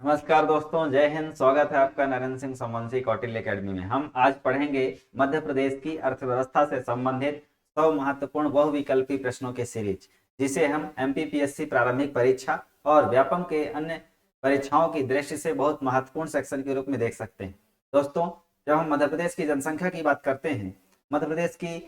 नमस्कार दोस्तों, जय हिंद। स्वागत है आपका नरेंद्र सिंह समवंशी कौटिल्य एकेडमी में। हम आज पढ़ेंगे मध्य प्रदेश की अर्थव्यवस्था से संबंधित 100 महत्वपूर्ण बहुविकल्पी प्रश्नों के सीरीज, जिसे हम एमपीपीएससी प्रारंभिक परीक्षा और व्यापम के अन्य परीक्षाओं की दृष्टि से बहुत महत्वपूर्ण सेक्शन के रूप में देख सकते हैं। दोस्तों, जब हम मध्य प्रदेश की जनसंख्या की बात करते हैं, मध्य प्रदेश की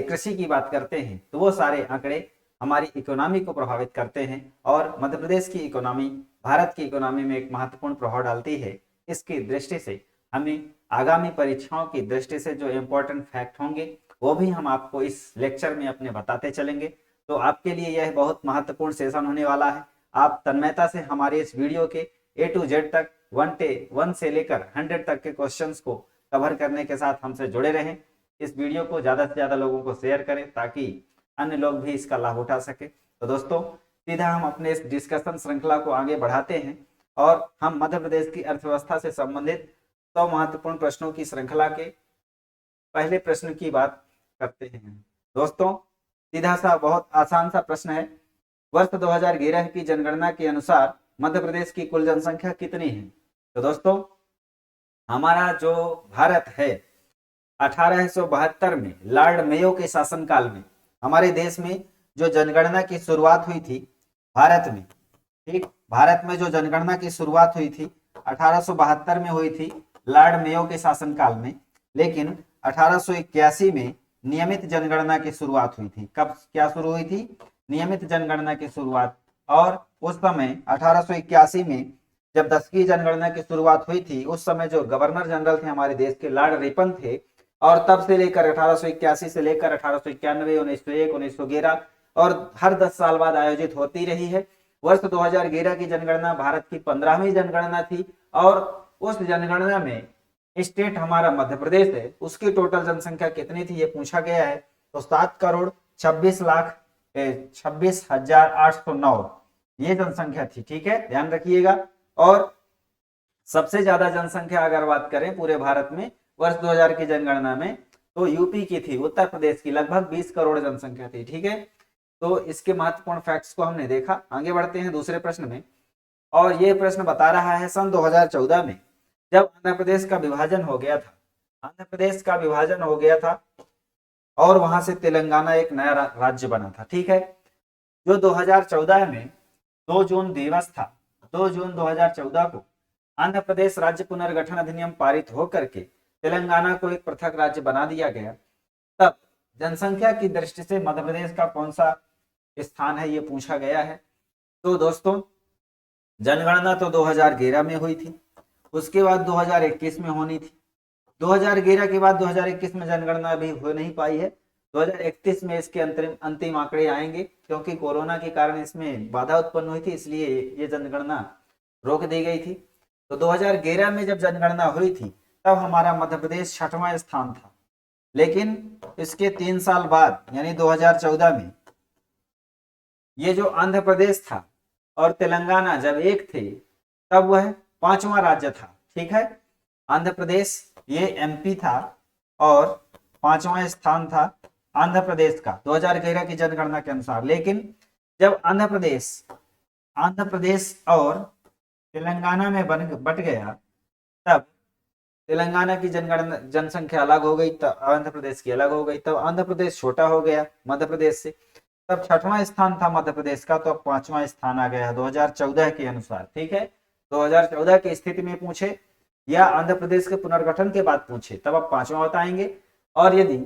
कृषि की बात करते हैं, तो वो सारे आंकड़े हमारी इकोनॉमी को प्रभावित करते हैं और मध्य प्रदेश की इकोनॉमी भारत की इकोनॉमी में एक महत्वपूर्ण प्रभाव डालती है। इसकी दृष्टि से हमें आगामी परीक्षाओं की दृष्टि से जो इम्पोर्टेंट फैक्ट होंगे वो भी हम आपको इस लेक्चर में अपने बताते चलेंगे। तो आपके लिए यह बहुत महत्वपूर्ण सेशन होने वाला है। आप तन्मयता से हमारे इस वीडियो के ए टू जेड तक 1 से लेकर 100 तक के क्वेश्चंस को कवर करने के साथ हमसे जुड़े रहें। इस वीडियो को ज्यादा से ज्यादा लोगों को शेयर करें ताकि अन्य लोग भी इसका लाभ उठा सके। तो दोस्तों, सीधा हम अपने इस डिस्कशन श्रृंखला को आगे बढ़ाते हैं और हम मध्य प्रदेश की अर्थव्यवस्था से संबंधित 100 महत्वपूर्ण प्रश्नों की श्रृंखला के पहले प्रश्न की बात करते हैं। दोस्तों, सीधा सा बहुत आसान सा प्रश्न है। वर्ष 2011 की जनगणना के अनुसार मध्य प्रदेश की कुल जनसंख्या कितनी है? तो दोस्तों, हमारा जो भारत है 1872 में लॉर्ड मेयो के शासनकाल में हमारे देश में जो जनगणना की शुरुआत हुई थी भारत में, ठीक, भारत में जो जनगणना की शुरुआत हुई थी 1872 में हुई थी लॉर्ड मेयो के शासनकाल में। लेकिन 1881 में नियमित जनगणना की शुरुआत हुई थी। कब क्या शुरू हुई थी? नियमित जनगणना की शुरुआत। और उस समय 1881 में जब 10वीं जनगणना की शुरुआत हुई थी, उस समय जो गवर्नर जनरल थे हमारे देश के, लॉर्ड रिपन थे। और तब से लेकर 1881 से लेकर 1891, 1901, 1911 और हर 10 साल बाद आयोजित होती रही है। वर्ष 2011 की जनगणना भारत की 15वीं जनगणना थी और उस जनगणना में स्टेट हमारा मध्य प्रदेश है, उसकी टोटल जनसंख्या कितनी थी ये पूछा गया है। तो 7,26,26,809 ये जनसंख्या थी। ठीक है, ध्यान रखिएगा। और सबसे ज्यादा जनसंख्या अगर बात करें पूरे भारत में वर्ष 2000 की जनगणना में, तो यूपी की थी, उत्तर प्रदेश की लगभग 20 करोड़ जनसंख्या थी। ठीक है, तो इसके महत्वपूर्ण फैक्ट्स को हमने देखा। आगे बढ़ते हैं दूसरे प्रश्न में। और ये प्रश्न बता रहा है सन 2014 में जब आंध्र प्रदेश का विभाजन हो गया था, आंध्र प्रदेश का विभाजन हो गया था और वहां से तेलंगाना एक नया राज्य बना था। ठीक है, जो 2014 में 2 जून दिवस था, 2 जून 2014 को आंध्र प्रदेश राज्य पुनर्गठन अधिनियम पारित होकर के तेलंगाना को एक पृथक राज्य बना दिया गया। तब जनसंख्या की दृष्टि से मध्य प्रदेश का कौन सा स्थान है ये पूछा गया है। तो दोस्तों, जनगणना तो 2011 में हुई थी, उसके बाद 2021 में होनी थी। 2011 के बाद 2021 में जनगणना अभी हो नहीं पाई है। 2031 में इसके अंतिम आंकड़े आएंगे, क्योंकि कोरोना के कारण इसमें बाधा उत्पन्न हुई थी, इसलिए ये जनगणना रोक दी गई थी। तो 2011 में जब जनगणना हुई थी तब हमारा मध्य प्रदेश 6वां स्थान था। लेकिन इसके 3 साल बाद यानी 2014 में ये जो आंध्र प्रदेश था और तेलंगाना जब एक थे तब वह 5वां राज्य था। ठीक है, आंध्र प्रदेश ये एमपी था और 5वां स्थान था आंध्र प्रदेश का 2011 की जनगणना के अनुसार। लेकिन जब आंध्र प्रदेश और तेलंगाना में बट गया, तब तेलंगाना की जनसंख्या अलग हो गई, तब आंध्र प्रदेश की अलग हो गई, तब आंध्र प्रदेश छोटा हो गया मध्य प्रदेश से। तब 6वां स्थान था मध्य प्रदेश का, तो अब 5वां स्थान आ गया 2014 के अनुसार। ठीक है, 2014 की स्थिति में पूछे या आंध्र प्रदेश के पुनर्गठन के बाद पूछे तब आप 5वां बताएंगे, और यदि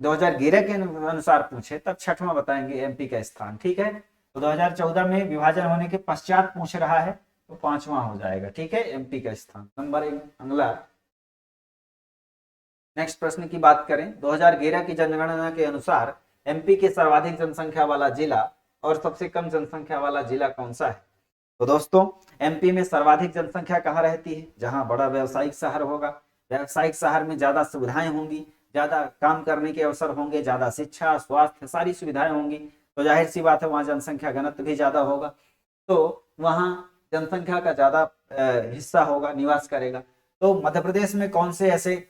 2011 के अनुसार पूछे तब 6वां बताएंगे एमपी का स्थान। ठीक है, तो 2014 में विभाजन होने के पश्चात पूछ रहा है तो 5वां हो जाएगा। ठीक है, एमपी का स्थान। नंबर 1 अगला नेक्स्ट प्रश्न की बात करें। 2011 की जनगणना के अनुसार एमपी के सर्वाधिक जनसंख्या वाला जिला और सबसे कम जनसंख्या वाला जिला कौन सा है? तो दोस्तों, एमपी में सर्वाधिक जनसंख्या कहाँ रहती है? जहां बड़ा व्यावसायिक शहर होगा, व्यावसायिक शहर में ज्यादा सुविधाएं होंगी, ज्यादा काम करने के अवसर होंगे, ज्यादा शिक्षा, स्वास्थ्य, सारी सुविधाएं होंगी, तो जाहिर सी बात है वहां जनसंख्या घनत्व भी ज्यादा होगा, तो वहां जनसंख्या का ज्यादा हिस्सा होगा, निवास करेगा। तो मध्य प्रदेश में कौन से ऐसे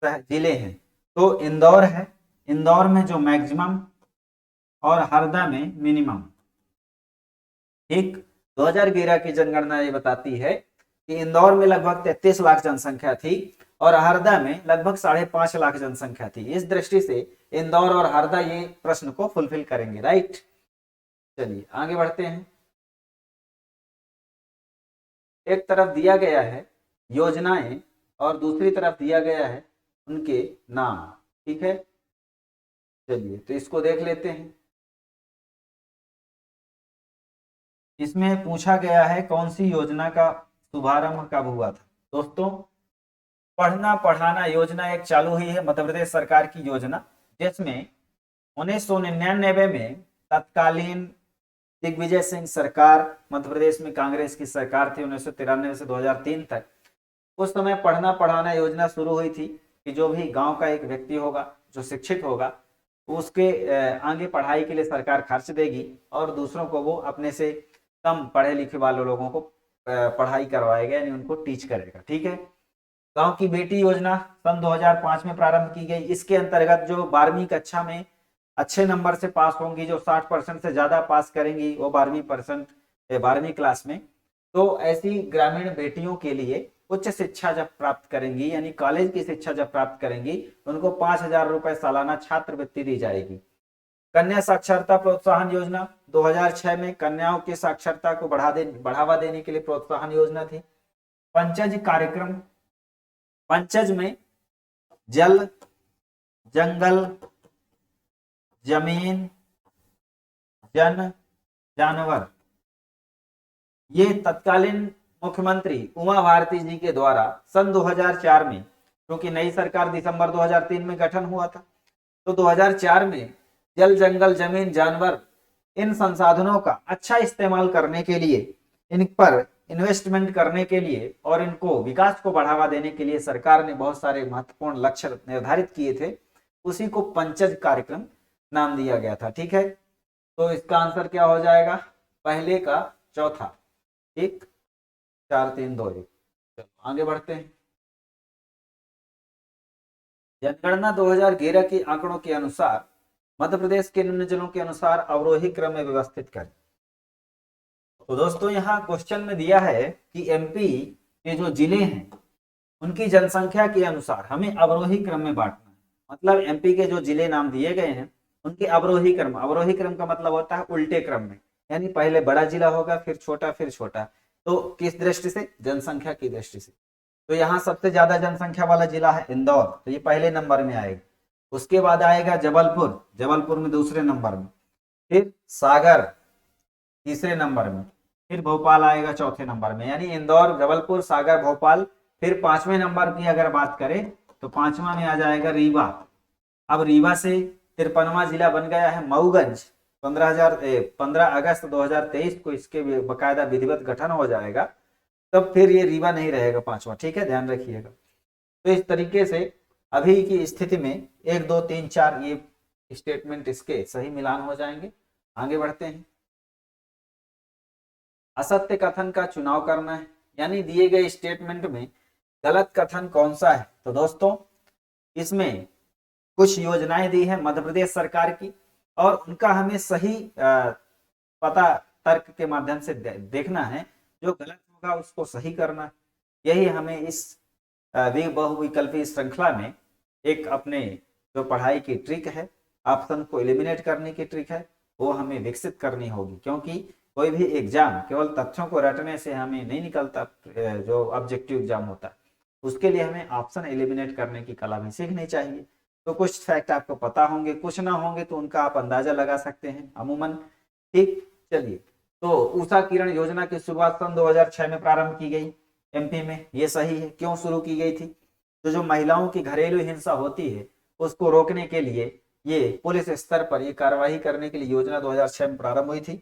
जिले हैं? तो इंदौर है, इंदौर में जो मैक्सिमम और हरदा में मिनिमम। ठीक, 2011 की जनगणना ये बताती है कि इंदौर में लगभग 33 लाख जनसंख्या थी और हरदा में लगभग 5.5 लाख जनसंख्या थी। इस दृष्टि से इंदौर और हरदा ये प्रश्न को फुलफिल करेंगे, राइट। चलिए आगे बढ़ते हैं। एक तरफ दिया गया है योजनाएं और दूसरी तरफ दिया गया है उनके नाम, ठीक है। चलिए तो इसको देख लेते हैं। इसमें पूछा गया है कौन सी योजना का शुभारंभ कब हुआ था। दोस्तों, पढ़ना पढ़ाना योजना एक चालू हुई है मध्य प्रदेश सरकार की योजना, जिसमें 1999 में तत्कालीन दिग्विजय सिंह सरकार, मध्य प्रदेश में कांग्रेस की सरकार थी 1993 से 2003 तक। उस समय पढ़ना पढ़ाना योजना शुरू हुई थी कि जो भी गांव का एक व्यक्ति होगा जो शिक्षित होगा उसके आगे पढ़ाई के लिए सरकार खर्च देगी और दूसरों को वो अपने से कम पढ़े लिखे वाले लोगों को पढ़ाई करवाएगा, यानी उनको टीच करेगा, ठीक है। गांव की बेटी योजना सन 2005 में प्रारंभ की गई। इसके अंतर्गत जो 12वीं कक्षा में अच्छे नंबर से पास होंगी, जो 60% से ज्यादा पास करेंगी वो 12वीं क्लास में, तो ऐसी ग्रामीण बेटियों के लिए उच्च शिक्षा जब प्राप्त करेंगी, यानी कॉलेज की शिक्षा जब प्राप्त करेंगी, उनको 5,000 रुपए सालाना छात्रवृत्ति दी जाएगी। कन्या साक्षरता प्रोत्साहन योजना 2006 में कन्याओं की साक्षरता को बढ़ावा देने के लिए प्रोत्साहन योजना थी। पंचज कार्यक्रम, पंचज में जल, जंगल, जमीन, जन, जानवर, ये तत्कालीन मुख्यमंत्री उमा भारती जी के द्वारा सन 2004 में, क्योंकि नई सरकार दिसंबर 2003 में गठन हुआ था, तो 2004 में जल, जंगल, जमीन, जानवर, इन संसाधनों का अच्छा इस्तेमाल करने के लिए, इन पर इन्वेस्टमेंट करने के लिए और इनको विकास को बढ़ावा देने के लिए सरकार ने बहुत सारे महत्वपूर्ण लक्ष्य निर्धारित किए थे। उसी को पंचज कार्यक्रम नाम दिया गया था, ठीक है। तो इसका आंसर क्या हो जाएगा, पहले का चौथा, ठीक, 4 3 2 1। चलो आगे बढ़ते हैं। जनगणना 2011 के आंकड़ों के अनुसार मध्य प्रदेश के निम्न जिलों के अनुसार अवरोही क्रम में व्यवस्थित करें। तो दोस्तों यहाँ क्वेश्चन में दिया है कि एमपी के जो जिले हैं उनकी जनसंख्या के अनुसार हमें अवरोही क्रम में बांटना है। मतलब एमपी के जो जिले नाम दिए गए हैं उनके अवरोही क्रम, अवरोही क्रम का मतलब होता है उल्टे क्रम में, यानी पहले बड़ा जिला होगा फिर छोटा फिर छोटा। तो किस दृष्टि से, जनसंख्या की दृष्टि से। तो यहाँ सबसे ज्यादा जनसंख्या वाला जिला है इंदौर, तो ये पहले नंबर में आएगा। उसके बाद आएगा जबलपुर, जबलपुर में दूसरे नंबर में, फिर सागर तीसरे नंबर में, फिर भोपाल आएगा चौथे नंबर में। यानी इंदौर, जबलपुर, सागर, भोपाल। फिर 5वें नंबर की अगर बात करें तो 5वां में आ जाएगा रीवा। अब रीवा से 53वां जिला बन गया है मऊगंज। 15 अगस्त 2023 को इसके बकायदा विधिवत गठन हो जाएगा, तब फिर ये रीवा नहीं रहेगा 5वां, ठीक है, ध्यान रखिएगा। तो इस तरीके से अभी की स्थिति में 1 2 3 4 ये स्टेटमेंट इसके सही मिलान हो जाएंगे। आगे बढ़ते हैं। असत्य कथन का चुनाव करना है, यानी दिए गए स्टेटमेंट में गलत कथन कौन सा है। तो दोस्तों इसमें कुछ योजनाएं दी है मध्य प्रदेश सरकार की और उनका हमें सही पता तर्क के माध्यम से देखना है, जो गलत होगा उसको सही करना है। यही हमें इस बहुविकल्पी श्रृंखला में एक अपने जो पढ़ाई की ट्रिक है, ऑप्शन को एलिमिनेट करने की ट्रिक है, वो हमें विकसित करनी होगी। क्योंकि कोई भी एग्जाम केवल तथ्यों को रटने से हमें नहीं निकलता, जो ऑब्जेक्टिव एग्जाम होता है उसके लिए हमें ऑप्शन एलिमिनेट करने की कला भी सीखनी चाहिए। तो कुछ फैक्ट आपको पता होंगे, कुछ ना होंगे तो उनका आप अंदाजा लगा सकते हैं अमूमन, ठीक। चलिए, तो उषा किरण योजना की शुरुआत सन 2006 में प्रारंभ की गई एमपी में, ये सही है। क्यों शुरू की गई थी, तो जो महिलाओं की घरेलू हिंसा होती है उसको रोकने के लिए ये पुलिस स्तर पर ये कार्यवाही करने के लिए योजना 2006 में प्रारंभ हुई थी।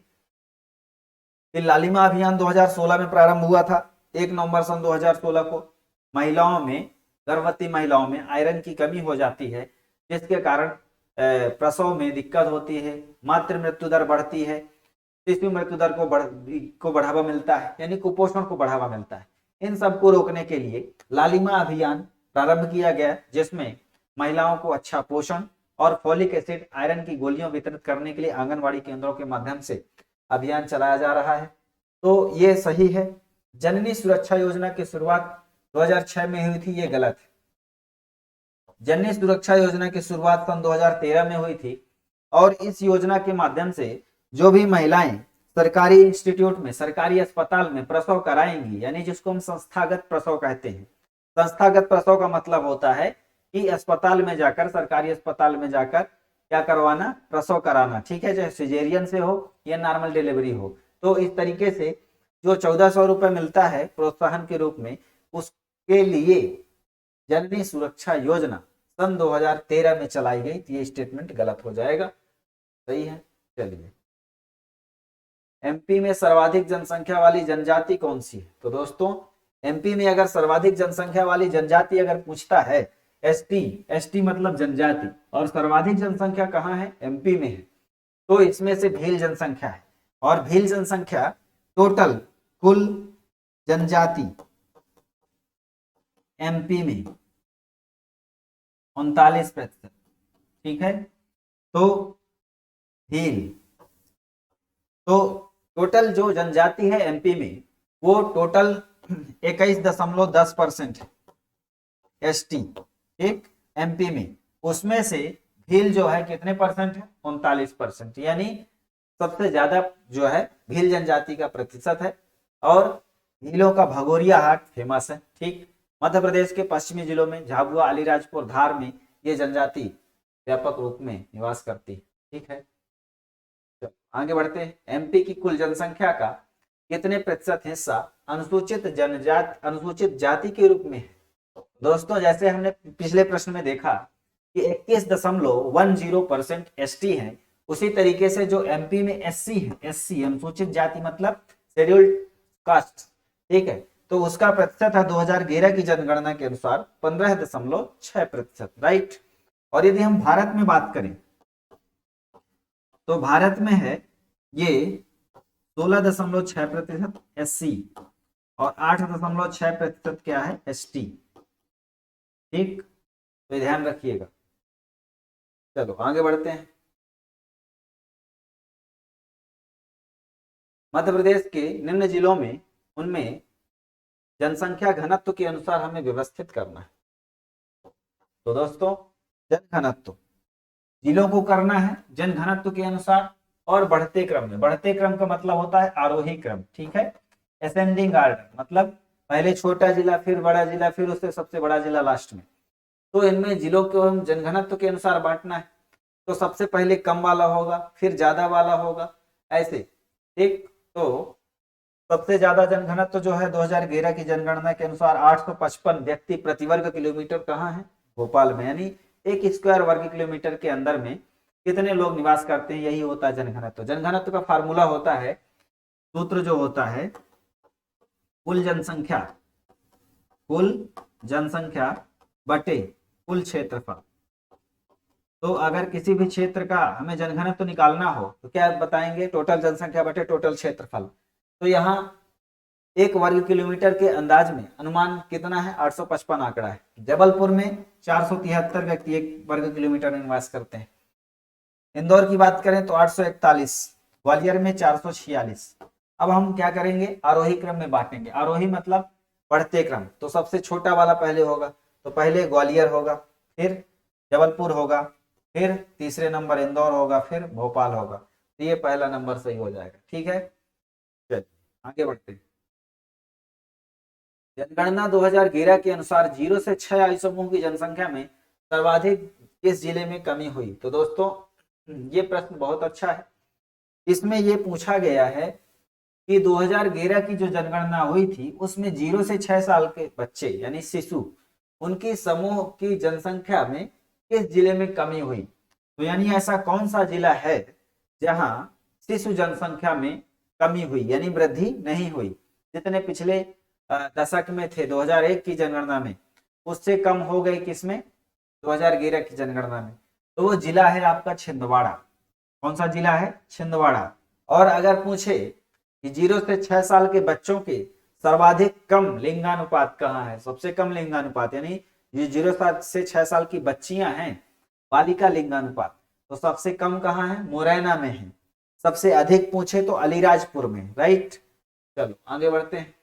फिर लालिमा अभियान 2016 में प्रारंभ हुआ था। 1 नवंबर सन 2016 को महिलाओं में, गर्भवती महिलाओं में आयरन की कमी हो जाती है, जिसके कारण प्रसव में दिक्कत होती है, मातृ मृत्यु दर बढ़ती है, शिशु मृत्यु दर को बढ़ावा मिलता है, यानी कुपोषण को बढ़ावा मिलता है। इन सबको रोकने के लिए लालिमा अभियान प्रारंभ किया गया, जिसमें महिलाओं को अच्छा पोषण और फॉलिक एसिड, आयरन की गोलियां वितरित करने के लिए आंगनबाड़ी केंद्रों के माध्यम से अभियान चलाया जा रहा है। तो ये सही है। जननी सुरक्षा योजना की शुरुआत 2006 में हुई थी, ये गलत है। जननी सुरक्षा योजना की शुरुआत सन 2013 में हुई थी और इस योजना के माध्यम से जो भी महिलाएं सरकारी इंस्टीट्यूट में, सरकारी अस्पताल में प्रसव कराएंगी, यानी जिसको हम संस्थागत प्रसव कहते हैं। संस्थागत प्रसव का मतलब होता है कि अस्पताल में जाकर, सरकारी अस्पताल में जाकर क्या करवाना, प्रसव कराना, ठीक है, चाहे सिजेरियन से हो या नॉर्मल डिलीवरी हो। तो इस तरीके से जो 1400 रुपए मिलता है प्रोत्साहन के रूप में, उसके लिए जननी सुरक्षा योजना सन 2013 में चलाई गई। तो ये स्टेटमेंट गलत हो जाएगा, सही है। चलिए, एमपी में सर्वाधिक जनसंख्या वाली जनजाति कौन सी है? तो दोस्तों, एमपी में अगर सर्वाधिक जनसंख्या वाली जनजाति अगर पूछता है, एसटी, एसटी मतलब जनजाति, और सर्वाधिक जनसंख्या कहाँ है? एमपी में है, तो इसमें से भील जनसंख्या है। और भील जनसंख्या टोटल कुल जनजाति एमपी में 39%, ठीक है। तो भील, तो टोटल जो जनजाति है एमपी में वो टोटल 21.10% है एसटी, ठीक, एमपी में। उसमें से भील जो है कितने परसेंट है? 39%, यानी सबसे ज्यादा जो है भील जनजाति का प्रतिशत है। और भीलों का भगोरिया हाट फेमस है, ठीक। मध्य प्रदेश के पश्चिमी जिलों में झाबुआ, अलीराजपुर, धार में ये जनजाति व्यापक रूप में निवास करती है, ठीक है। तो आगे बढ़ते हैं। एमपी की कुल जनसंख्या का कितने प्रतिशत हिस्सा अनुसूचित जाति के रूप में है? दोस्तों, जैसे हमने पिछले प्रश्न में देखा कि 21.10% एसटी है, उसी तरीके से जो एमपी में एससी है, एससी अनुसूचित जाति मतलब शेड्यूल्ड कास्ट, ठीक है, तो उसका प्रतिशत है 2011 की जनगणना के अनुसार 15.6%, राइट। और यदि हम भारत में बात करें तो भारत में है ये 16.6% एससी और 8.6% क्या है? एसटी, ठीक, तो ध्यान रखिएगा। चलो आगे बढ़ते हैं। मध्य प्रदेश के निम्न जिलों में, उनमें जनसंख्या घनत्व के अनुसार हमें व्यवस्थित करना है। तो दोस्तों, जन घनत्व जिलों को करना है जन घनत्व के अनुसार और बढ़ते क्रम में। बढ़ते क्रम का मतलब होता है आरोही क्रम, ठीक है, असेंडिंग आर्डर, मतलब पहले छोटा जिला, फिर बड़ा जिला, फिर उससे सबसे बड़ा जिला लास्ट में। तो इनमें जिलों को हम जनघनत्व के अनुसार बांटना है। तो सबसे पहले कम वाला होगा, फिर ज्यादा वाला होगा, ऐसे, ठीक। तो सबसे ज्यादा जनघनत्व जो है 2011 की जनगणना के अनुसार 855 व्यक्ति प्रति वर्ग किलोमीटर कहाँ है? भोपाल में, यानी 1 स्क्वायर वर्ग किलोमीटर के अंदर में कितने लोग निवास करते हैं, यही होता है जनघनत्व। जनघनत्व का फार्मूला होता है, सूत्र जो होता है, कुल जनसंख्या बटे कुल क्षेत्रफल। तो अगर किसी भी क्षेत्र का हमें जनघनत्व निकालना हो तो क्या बताएंगे? टोटल जनसंख्या बटे टोटल क्षेत्रफल। तो यहाँ 1 वर्ग किलोमीटर के अंदाज में अनुमान कितना है? 855 आंकड़ा है। जबलपुर में 473 व्यक्ति 1 वर्ग किलोमीटर में निवास करते हैं। इंदौर की बात करें तो 841, ग्वालियर में 446। अब हम क्या करेंगे? आरोही क्रम में बांटेंगे। आरोही मतलब बढ़ते क्रम। तो सबसे छोटा वाला पहले होगा, तो पहले ग्वालियर होगा, फिर जबलपुर होगा, फिर तीसरे नंबर इंदौर होगा, फिर भोपाल होगा। तो ये पहला नंबर सही हो जाएगा, ठीक है। चलिए आगे बढ़ते हैं। जनगणना 2011 के अनुसार 0 से 6 आयु समूह की जनसंख्या में सर्वाधिक किस जिले में कमी हुई? तो दोस्तों, ये प्रश्न बहुत अच्छा है। इसमें ये पूछा गया है कि 2011 की जो जनगणना हुई थी उसमें 0 से 6 साल के बच्चे यानी शिशु, उनकी समूह की जनसंख्या में किस जिले में कमी हुई? तो यानी ऐसा कौन सा जिला है जहां शिशु जनसंख्या में कमी हुई, यानी वृद्धि नहीं हुई? जितने पिछले दशक में थे 2001 की जनगणना में, उससे कम हो गई किसमें? 2011 की जनगणना में। तो वो जिला है आपका छिंदवाड़ा। कौन सा जिला है? छिंदवाड़ा। और अगर पूछे कि 0 से 6 साल के बच्चों के सर्वाधिक कम लिंगानुपात कहाँ है? सबसे कम लिंगानुपात, यानी ये 0 से 6 साल की बच्चियां हैं, बालिका लिंगानुपात, तो सबसे कम कहाँ है? मुरैना में है। सबसे अधिक पूछे तो अलीराजपुर में, राइट। चलो आगे बढ़ते हैं।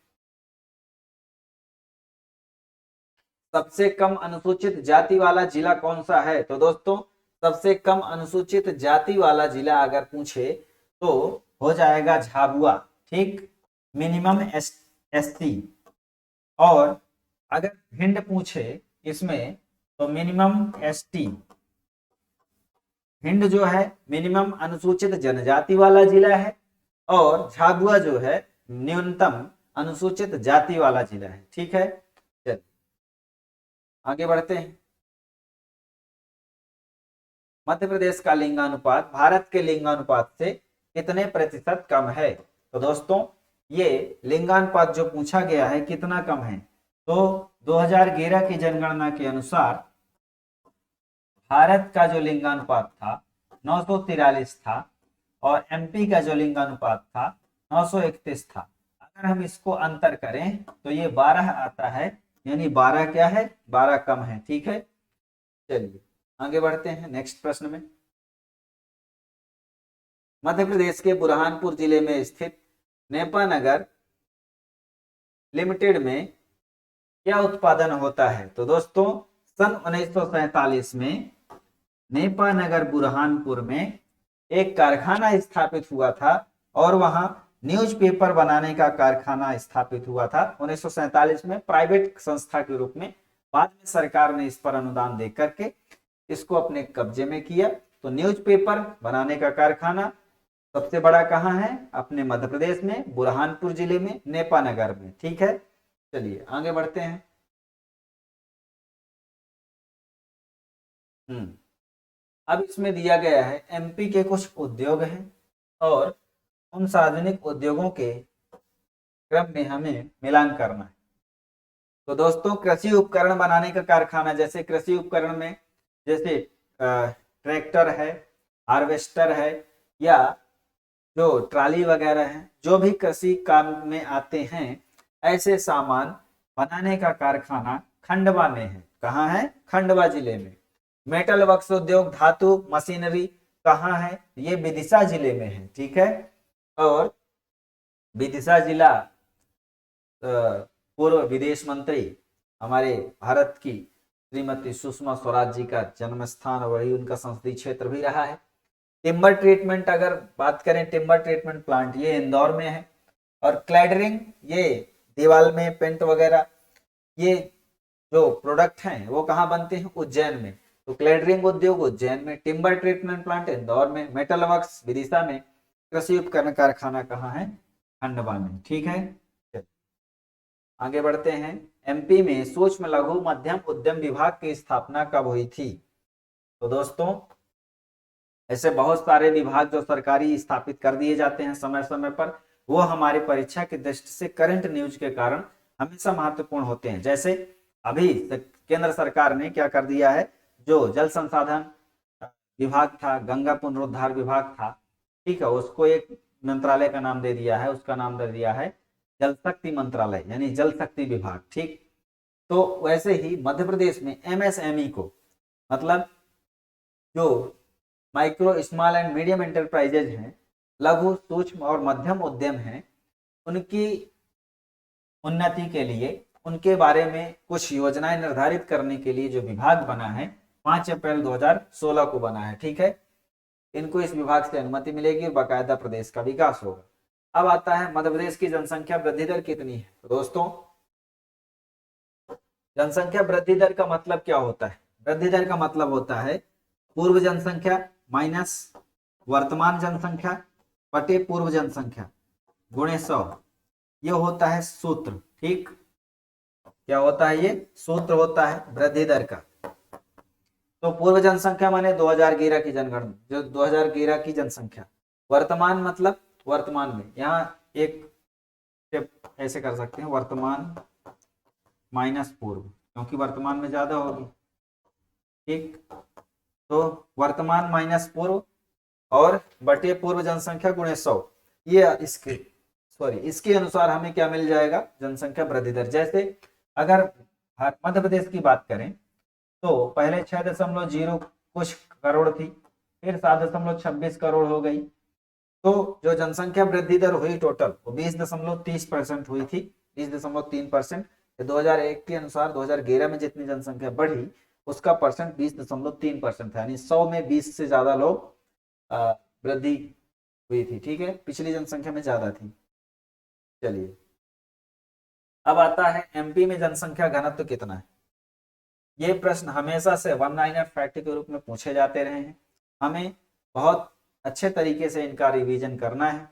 सबसे कम अनुसूचित जाति वाला जिला कौन सा है? तो दोस्तों सबसे कम अनुसूचित जाति वाला जिला अगर पूछे तो हो जाएगा झाबुआ, ठीक, मिनिमम एसटी। और अगर भिंड पूछे इसमें तो मिनिमम एसटी। भिंड जो है मिनिमम अनुसूचित जनजाति वाला जिला है और झाबुआ जो है न्यूनतम अनुसूचित जाति वाला जिला है, ठीक है। चलिए आगे बढ़ते हैं। मध्य प्रदेश का लिंगानुपात भारत के लिंगानुपात से कितने प्रतिशत कम है? तो दोस्तों ये लिंगानुपात जो पूछा गया है कितना कम है, तो 2011 की जनगणना के अनुसार भारत का जो लिंगानुपात था 943 था और एमपी का जो लिंगानुपात था 931 था। अगर हम इसको अंतर करें तो ये 12 आता है, यानी 12 क्या है, 12 कम है, ठीक है। चलिए आगे बढ़ते हैं नेक्स्ट प्रश्न में। मध्य प्रदेश के बुरहानपुर जिले में स्थित नेपानगर लिमिटेड में क्या उत्पादन होता है? तो दोस्तों सन 1947 में नेपानगर बुरहानपुर में एक कारखाना स्थापित हुआ था और वहां न्यूज़पेपर बनाने का कारखाना स्थापित हुआ था 1947 में, प्राइवेट संस्था के रूप में। बाद में सरकार ने इस पर अनुदान दे करके इसको अपने कब्जे में किया। तो न्यूज़पेपर बनाने का कारखाना सबसे बड़ा कहाँ है? अपने मध्य प्रदेश में बुरहानपुर जिले में नेपानगर में, ठीक है। चलिए आगे बढ़ते हैं। अब इसमें दिया गया है एमपी के कुछ उद्योग हैं और उन सार्वजनिक उद्योगों के क्रम में हमें मिलान करना है। तो दोस्तों कृषि उपकरण बनाने का कारखाना, जैसे कृषि उपकरण में जैसे ट्रैक्टर है, हार्वेस्टर है या जो ट्राली वगैरह है, जो भी कृषि काम में आते हैं, ऐसे सामान बनाने का कारखाना खंडवा में है। कहाँ है? खंडवा जिले में। मेटल वर्क्स उद्योग, धातु मशीनरी कहाँ है? ये विदिशा जिले में है, ठीक है। और विदिशा जिला पूर्व विदेश मंत्री हमारे भारत की श्रीमती सुषमा स्वराज जी का जन्म स्थान, वही उनका संसदीय क्षेत्र भी रहा है। टिम्बर ट्रीटमेंट अगर बात करें, टिम्बर ट्रीटमेंट प्लांट ये इंदौर में है। और क्लैडरिंग, ये दीवार में पेंट वगैरह ये जो प्रोडक्ट हैं वो कहाँ बनते हैं? उज्जैन में। तो क्लैडरिंग उद्योग उज्जैन में, टिम्बर ट्रीटमेंट प्लांट इंदौर में, मेटल वर्क्स विदिशा में, कृषि उपकरण कारखाना कहाँ है? खंडवा में, ठीक है। आगे बढ़ते हैं। एमपी में सूक्ष्म लघु मध्यम उद्यम विभाग की स्थापना कब हुई थी? तो दोस्तों ऐसे बहुत सारे विभाग जो सरकारी स्थापित कर दिए जाते हैं समय समय पर, वो हमारी परीक्षा की दृष्टि से करंट न्यूज के कारण हमेशा महत्वपूर्ण होते हैं। जैसे अभी केंद्र सरकार ने क्या कर दिया है, जो जल संसाधन विभाग था, गंगा पुनरुद्धार विभाग था, ठीक है, उसको एक मंत्रालय का नाम दे दिया है, उसका नाम दे दिया है जल शक्ति मंत्रालय, यानी जल शक्ति विभाग, ठीक। तो वैसे ही मध्य प्रदेश में एमएसएमई को, मतलब जो micro small and medium enterprises हैं, लघु सूक्ष्म और मध्यम उद्यम हैं, उनकी उन्नति के लिए, उनके बारे में कुछ योजनाएं निर्धारित करने के लिए जो विभाग बना है 5 अप्रैल 2016 को बना है, ठीक है। इनको इस विभाग से अनुमति मिलेगी और बाकायदा प्रदेश का विकास होगा। अब आता है मध्य प्रदेश की जनसंख्या वृद्धि दर कितनी है? तो दोस्तों जनसंख्या वृद्धि दर का मतलब क्या होता है? वृद्धि दर का मतलब होता है पूर्व जनसंख्या माइनस वर्तमान जनसंख्या बटे पूर्व जनसंख्या गुणे 100। ये होता है सूत्र, ठीक। क्या होता है? ये सूत्र होता है वृद्धि दर का। तो पूर्व जनसंख्या माने 2011 की जनगणना, जो 2011 की जनसंख्या। वर्तमान मतलब वर्तमान में, यहाँ एक स्टेप ऐसे कर सकते हैं, वर्तमान माइनस पूर्व, क्योंकि वर्तमान में ज्यादा होगी, ठीक। तो वर्तमान माइनस पूर्व और बटे पूर्व जनसंख्या गुणे 100, ये इसके अनुसार हमें क्या मिल जाएगा? जनसंख्या वृद्धि दर। जैसे अगर मध्य प्रदेश की बात करें तो पहले 6.0 कुछ करोड़ थी, फिर 7.26 करोड़ हो गई। तो जो जनसंख्या वृद्धि दर हुई टोटल वो 20.30% हुई थी, 20.3%। 2001 के अनुसार 2011 में जितनी जनसंख्या बढ़ी उसका परसेंट 20.3% था, यानी 100 में 20 से ज्यादा लोग वृद्धि हुई थी। ठीक है, पिछली जनसंख्या में ज्यादा थी। चलिए, अब आता है एमपी में जनसंख्या घनत्व कितना है। ये प्रश्न हमेशा से वन लाइनर फैक्ट के रूप में पूछे जाते रहे हैं, हमें बहुत अच्छे तरीके से इनका रिवीजन करना है।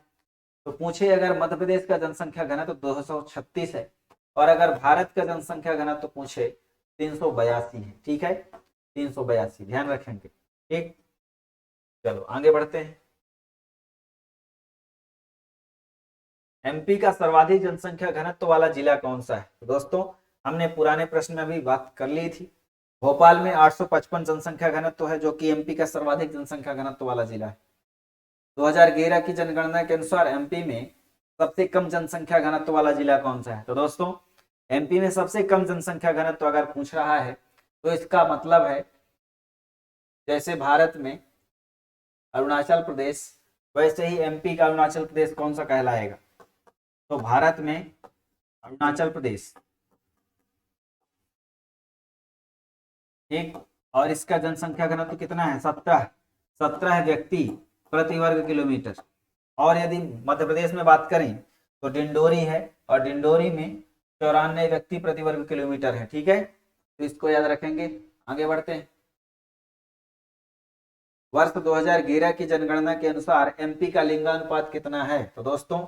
तो पूछे अगर मध्य प्रदेश का जनसंख्या घनत्व 236 है और अगर भारत का जनसंख्या घनत्व पूछे 382 है। ठीक है, 382 ध्यान रखेंगे। ठीक, चलो आगे बढ़ते हैं। एमपी का सर्वाधिक जनसंख्या घनत्व वाला जिला कौन सा है। तो दोस्तों, हमने पुराने प्रश्न में भी बात कर ली थी, भोपाल में 855 जनसंख्या घनत्व है, जो कि एमपी का सर्वाधिक जनसंख्या घनत्व वाला जिला है। 2011 की जनगणना के अनुसार एमपी में सबसे कम जनसंख्या घनत्व वाला जिला कौन सा है। तो दोस्तों, एमपी में सबसे कम जनसंख्या घनत्व अगर पूछ रहा है तो इसका मतलब है जैसे भारत में अरुणाचल प्रदेश, वैसे ही एमपी का अरुणाचल प्रदेश कौन सा कहलाएगा। तो भारत में अरुणाचल प्रदेश, ठीक, और इसका जनसंख्या घनत्व कितना है, 17 व्यक्ति प्रति वर्ग किलोमीटर। और यदि मध्य प्रदेश में बात करें तो डिंडोरी है, और डिंडोरी में 94 व्यक्ति प्रति वर्ग किलोमीटर है। ठीक है, तो इसको याद रखेंगे। आगे बढ़ते हैं। वर्ष 2011 की जनगणना के अनुसार एमपी का लिंगानुपात कितना है। तो दोस्तों,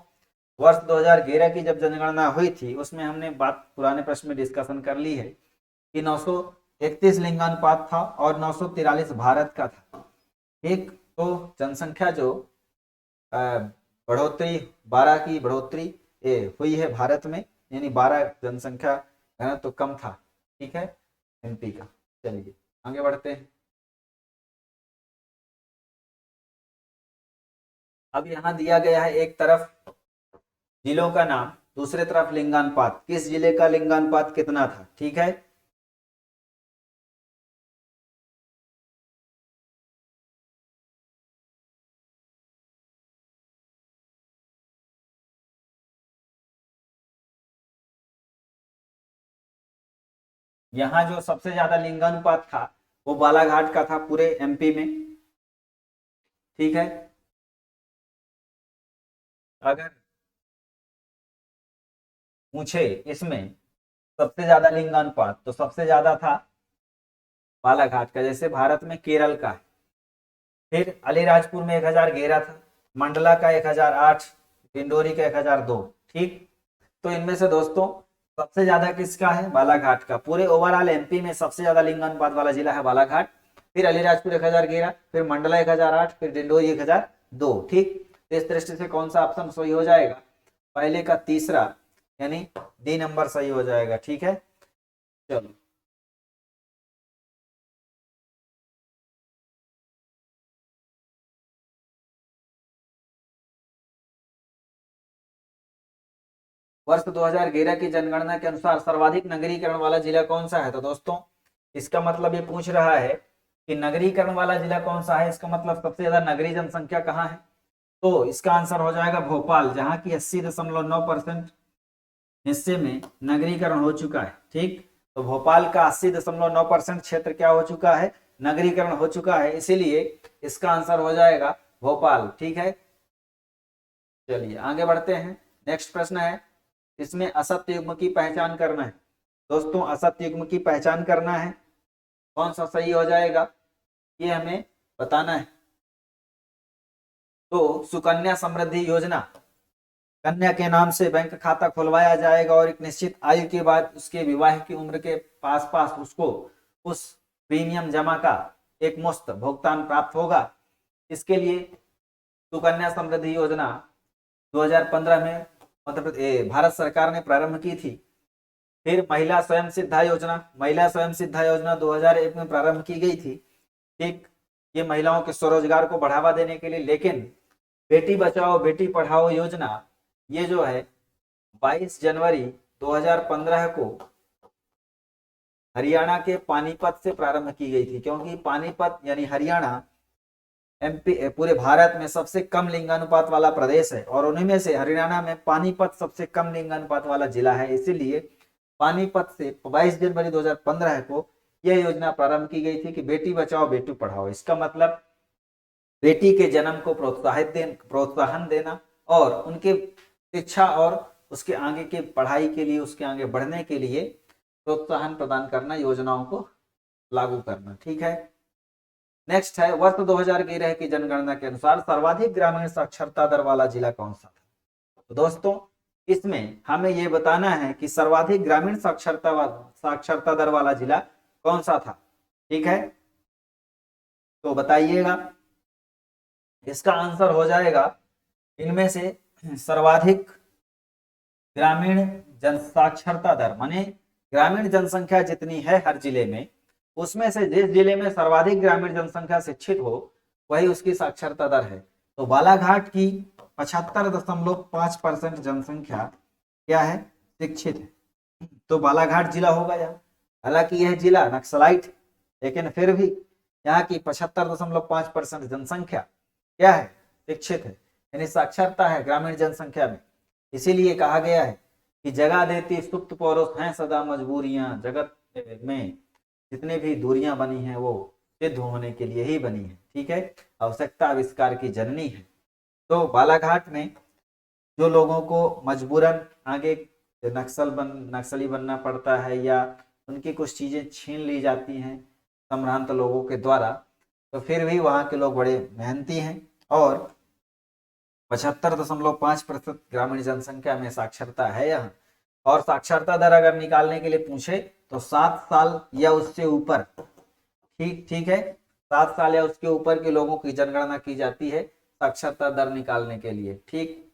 वर्ष 2011 की जब जनगणना हुई थी उसमें हमने बात पुराने प्रश्न में डिस्कशन कर ली है कि 931 लिंगानुपात था और 943 भारत का था। ठीक, तो जनसंख्या जो बढ़ोतरी 12 की बढ़ोतरी हुई है भारत में, यानी 12 जनसंख्या घनत्व तो कम था। ठीक है, एमपी का। चलिए आगे बढ़ते हैं। अब यहाँ दिया गया है एक तरफ जिलों का नाम, दूसरे तरफ लिंगानुपात, किस जिले का लिंगानुपात कितना था। ठीक है, यहाँ जो सबसे ज्यादा लिंगानुपात था वो बालाघाट का था पूरे एमपी में। ठीक है, अगर पूछे इसमें सबसे ज्यादा लिंगानुपात तो सबसे ज्यादा था बालाघाट का, जैसे भारत में केरल का है। फिर अलीराजपुर में 1011 था, मंडला का 1008, डिंडोरी का 1002। ठीक, तो इनमें से दोस्तों सबसे ज्यादा किसका है, बालाघाट का। पूरे ओवरऑल एमपी में सबसे ज्यादा लिंगानुपात वाला जिला है बालाघाट, फिर अलीराजपुर 1011, फिर मंडला 1008, फिर डिंडोरी 1002। ठीक, तो इस दृष्टि से कौन सा ऑप्शन सही हो जाएगा, पहले का तीसरा, यानी डी नंबर सही हो जाएगा। ठीक है, चलो वर्ष 2011 की जनगणना के अनुसार सर्वाधिक नगरीकरण वाला जिला कौन सा है। तो दोस्तों, इसका मतलब ये पूछ रहा है कि नगरीकरण वाला जिला कौन सा है, इसका मतलब सबसे ज्यादा नगरीय जनसंख्या कहाँ है। तो इसका आंसर हो जाएगा भोपाल, जहां की 80.9% हिस्से में नगरीकरण हो चुका है। ठीक, तो भोपाल का 80.9% क्षेत्र क्या हो चुका है, नगरीकरण हो चुका है, इसीलिए इसका आंसर हो जाएगा भोपाल। ठीक है, चलिए आगे बढ़ते हैं। नेक्स्ट प्रश्न है, इसमें असत्य युग्म की पहचान करना है। दोस्तों, असत्य युग्म की पहचान करना है, कौन सा सही हो जाएगा ये हमें बताना है। तो सुकन्या समृद्धि योजना, कन्या के नाम से बैंक खाता खुलवाया जाएगा और एक निश्चित आयु के बाद उसके विवाह की उम्र के पास पास उसको उस प्रीमियम जमा का एक मुश्त भुगतान प्राप्त होगा। इसके लिए सुकन्या समृद्धि योजना 2015 में भारत सरकार ने प्रारंभ की थी। फिर महिला स्वयं सिद्धा योजना, महिला स्वयं सिद्धा योजना 2001 में प्रारंभ की गई थी। ठीक, ये महिलाओं के स्वरोजगार को बढ़ावा देने के लिए। लेकिन बेटी बचाओ बेटी पढ़ाओ योजना ये जो है 22 जनवरी 2015 को हरियाणा के पानीपत से प्रारंभ की गई थी, क्योंकि पानीपत यानी हरियाणा एमपी पूरे भारत में सबसे कम लिंगानुपात वाला प्रदेश है और उन्हीं में से हरियाणा में पानीपत सबसे कम लिंगानुपात वाला जिला है। इसीलिए पानीपत से 22 जनवरी 2015 को यह योजना प्रारंभ की गई थी कि बेटी बचाओ बेटी पढ़ाओ। इसका मतलब बेटी के जन्म को प्रोत्साहन देना और उनके शिक्षा और उसके आगे की पढ़ाई के लिए, उसके आगे बढ़ने के लिए प्रोत्साहन प्रदान करना, योजनाओं को लागू करना। ठीक है, नेक्स्ट है वर्ष 2011 की जनगणना के अनुसार सर्वाधिक ग्रामीण साक्षरता दर वाला जिला कौन सा था। तो दोस्तों इसमें हमें यह बताना है कि सर्वाधिक ग्रामीण साक्षरता दर वाला जिला कौन सा था। ठीक है, तो बताइएगा। इसका आंसर हो जाएगा इनमें से सर्वाधिक ग्रामीण जन साक्षरता दर, माने ग्रामीण जनसंख्या जितनी है हर जिले में, उसमें से जिस जिले में सर्वाधिक ग्रामीण जनसंख्या शिक्षित हो वही उसकी साक्षरता दर है। तो बालाघाट की 75.5% जनसंख्या क्या है, शिक्षित है, तो बालाघाट जिला होगा यहाँ। हालांकि यह जिला नक्सलाइट, लेकिन फिर भी यहाँ की 75.5% जनसंख्या क्या है, शिक्षित है, यानी साक्षरता है ग्रामीण जनसंख्या में। इसीलिए कहा गया है कि जगह देती सुप्त पौरुष हैं सदा मजबूरियां, जगत में जितने भी दूरियां बनी हैं वो सिद्ध होने के लिए ही बनी है। ठीक है, आवश्यकता आविष्कार की जननी है। तो बालाघाट में जो लोगों को मजबूरन आगे नक्सली बनना पड़ता है या उनकी कुछ चीजें छीन ली जाती हैं संभ्रांत लोगों के द्वारा, तो फिर भी वहां के लोग बड़े मेहनती हैं और 75.5% ग्रामीण जनसंख्या में साक्षरता है यहाँ। और साक्षरता दर अगर निकालने के लिए पूछे तो 7 साल या उससे ऊपर, ठीक है, 7 साल या उसके ऊपर के लोगों की जनगणना की जाती है साक्षरता दर निकालने के लिए। ठीक,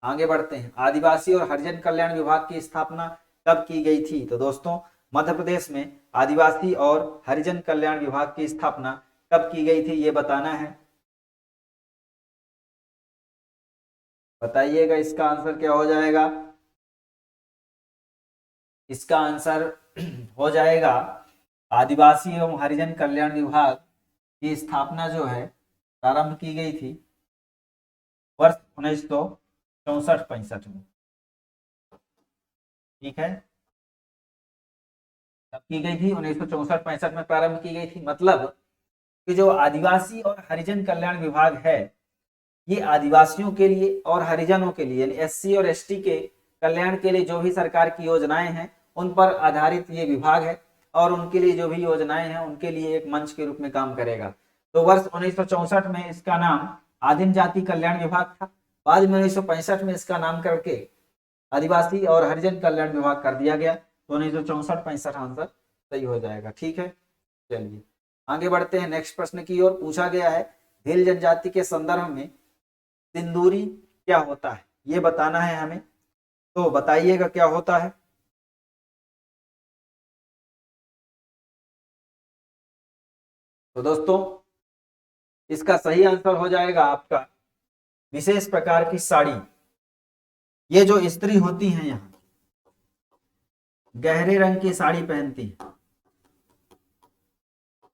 आगे बढ़ते हैं। आदिवासी और हरिजन कल्याण विभाग की स्थापना कब की गई थी। तो दोस्तों मध्य प्रदेश में आदिवासी और हरिजन कल्याण विभाग की स्थापना कब की गई थी ये बताना है। बताइएगा, इसका आंसर क्या हो जाएगा। इसका आंसर हो जाएगा आदिवासी एवं हरिजन कल्याण विभाग की स्थापना जो है प्रारंभ की गई थी वर्ष 1964-65 में। ठीक है, तब की गई थी 1964-65 में प्रारंभ की गई थी। मतलब कि जो आदिवासी और हरिजन कल्याण विभाग है ये आदिवासियों के लिए और हरिजनों के लिए, यानी एससी और एसटी के कल्याण के लिए जो भी सरकार की योजनाएं हैं उन पर आधारित ये विभाग है और उनके लिए जो भी योजनाएं हैं उनके लिए एक मंच के रूप में काम करेगा। तो वर्ष 1964 में इसका नाम आदिम जाति कल्याण विभाग था। बाद में 1965 में इसका नाम करके आदिवासी और हरिजन कल्याण विभाग कर दिया गया। तो 1964-65 आंसर सही हो जाएगा। ठीक है, चलिए आगे बढ़ते हैं। नेक्स्ट प्रश्न की ओर पूछा गया है भील जनजाति के संदर्भ में सिंदूरी क्या होता है ये बताना है हमें। तो बताइएगा क्या होता है। तो दोस्तों इसका सही आंसर हो जाएगा आपका विशेष प्रकार की साड़ी। ये जो स्त्री होती हैं यहाँ गहरे रंग की साड़ी पहनती है।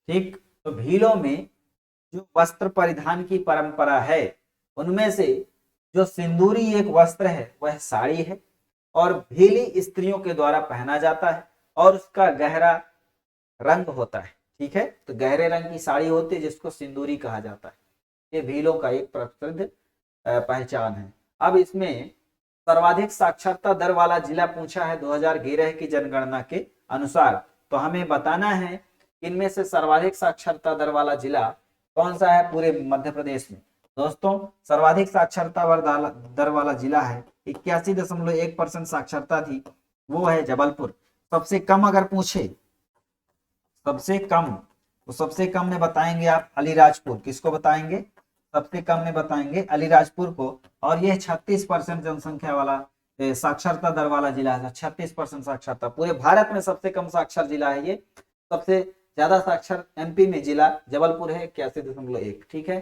ठीक, तो भीलों में जो वस्त्र परिधान की परंपरा है उनमें से जो सिंदूरी एक वस्त्र है वह साड़ी है और भीली स्त्रियों के द्वारा पहना जाता है और उसका गहरा रंग होता है। ठीक है, तो गहरे रंग की साड़ी होती है जिसको सिंदूरी कहा जाता है। ये भीलों का एक प्रसिद्ध पहचान है। अब इसमें सर्वाधिक साक्षरता दर वाला जिला पूछा है 2011 की जनगणना के अनुसार। तो हमें बताना है इनमें से सर्वाधिक साक्षरता दर वाला जिला कौन सा है पूरे मध्य प्रदेश में। दोस्तों सर्वाधिक साक्षरता दर वाला जिला है 81.1% साक्षरता थी, वो है जबलपुर। सबसे कम अगर पूछे सबसे कम, तो सबसे कम में बताएंगे आप अलीराजपुर। किसको बताएंगे, सबसे कम में बताएंगे अलीराजपुर को। और यह 36% जनसंख्या वाला साक्षरता दर वाला जिला है। 36% साक्षरता, पूरे भारत में सबसे कम साक्षर जिला है ये। सबसे ज्यादा साक्षर एमपी में जिला जबलपुर है 81.1। ठीक है,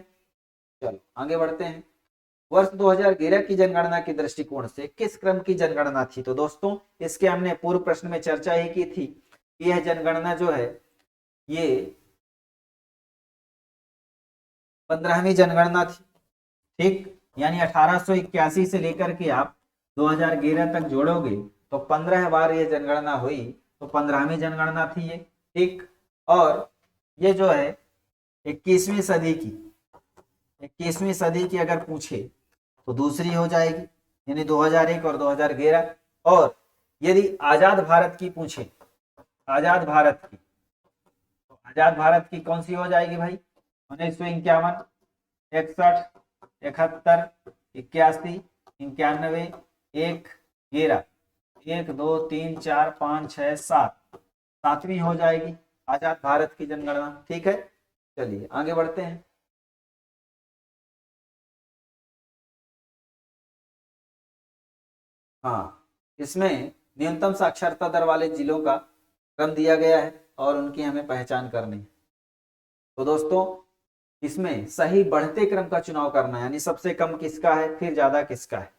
चलो आगे बढ़ते हैं। वर्ष 2011 की जनगणना के दृष्टिकोण से किस क्रम की जनगणना थी। तो दोस्तों इसके हमने पूर्व प्रश्न में चर्चा ही की थी कि यह जनगणना जो है ये 15वीं जनगणना थी। ठीक, यानी 1881 से लेकर के आप 2011 तक जोड़ोगे तो 15 बार ये जनगणना हुई, तो 15वीं जनगणना थी ये, ठीक। और ये जो है 21वीं सदी की, 21वीं सदी की अगर पूछे तो दूसरी हो जाएगी, यानी 2001 और 2011। और यदि आजाद भारत की पूछे, आजाद भारत की, तो आजाद भारत की कौन सी हो जाएगी भाई? 1951, 61, 71, 81, 91, 1, 11, 1 2 3 4 5 6 7, सातवीं हो जाएगी आजाद भारत की जनगणना, ठीक है। चलिए आगे बढ़ते हैं। हाँ, इसमें न्यूनतम साक्षरता दर वाले जिलों का क्रम दिया गया है और उनकी हमें पहचान करनी है। तो दोस्तों इसमें सही बढ़ते क्रम का चुनाव करना है, यानी सबसे कम किसका है फिर ज्यादा किसका है।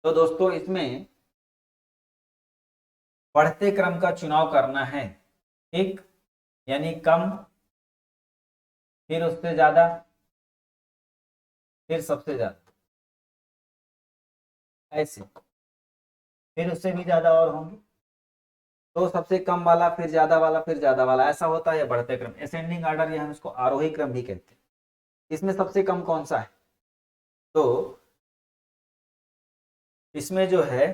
तो दोस्तों इसमें बढ़ते क्रम का चुनाव करना है, ठीक, यानी कम, फिर उससे ज्यादा, फिर सबसे ज्यादा, ऐसे, फिर उससे भी ज्यादा और होंगे। तो सबसे कम वाला, फिर ज्यादा वाला, फिर ज्यादा वाला, ऐसा होता है बढ़ते क्रम, असेंडिंग ऑर्डर, या हम इसको आरोही क्रम भी कहते हैं। इसमें सबसे कम कौन सा है? तो इसमें जो है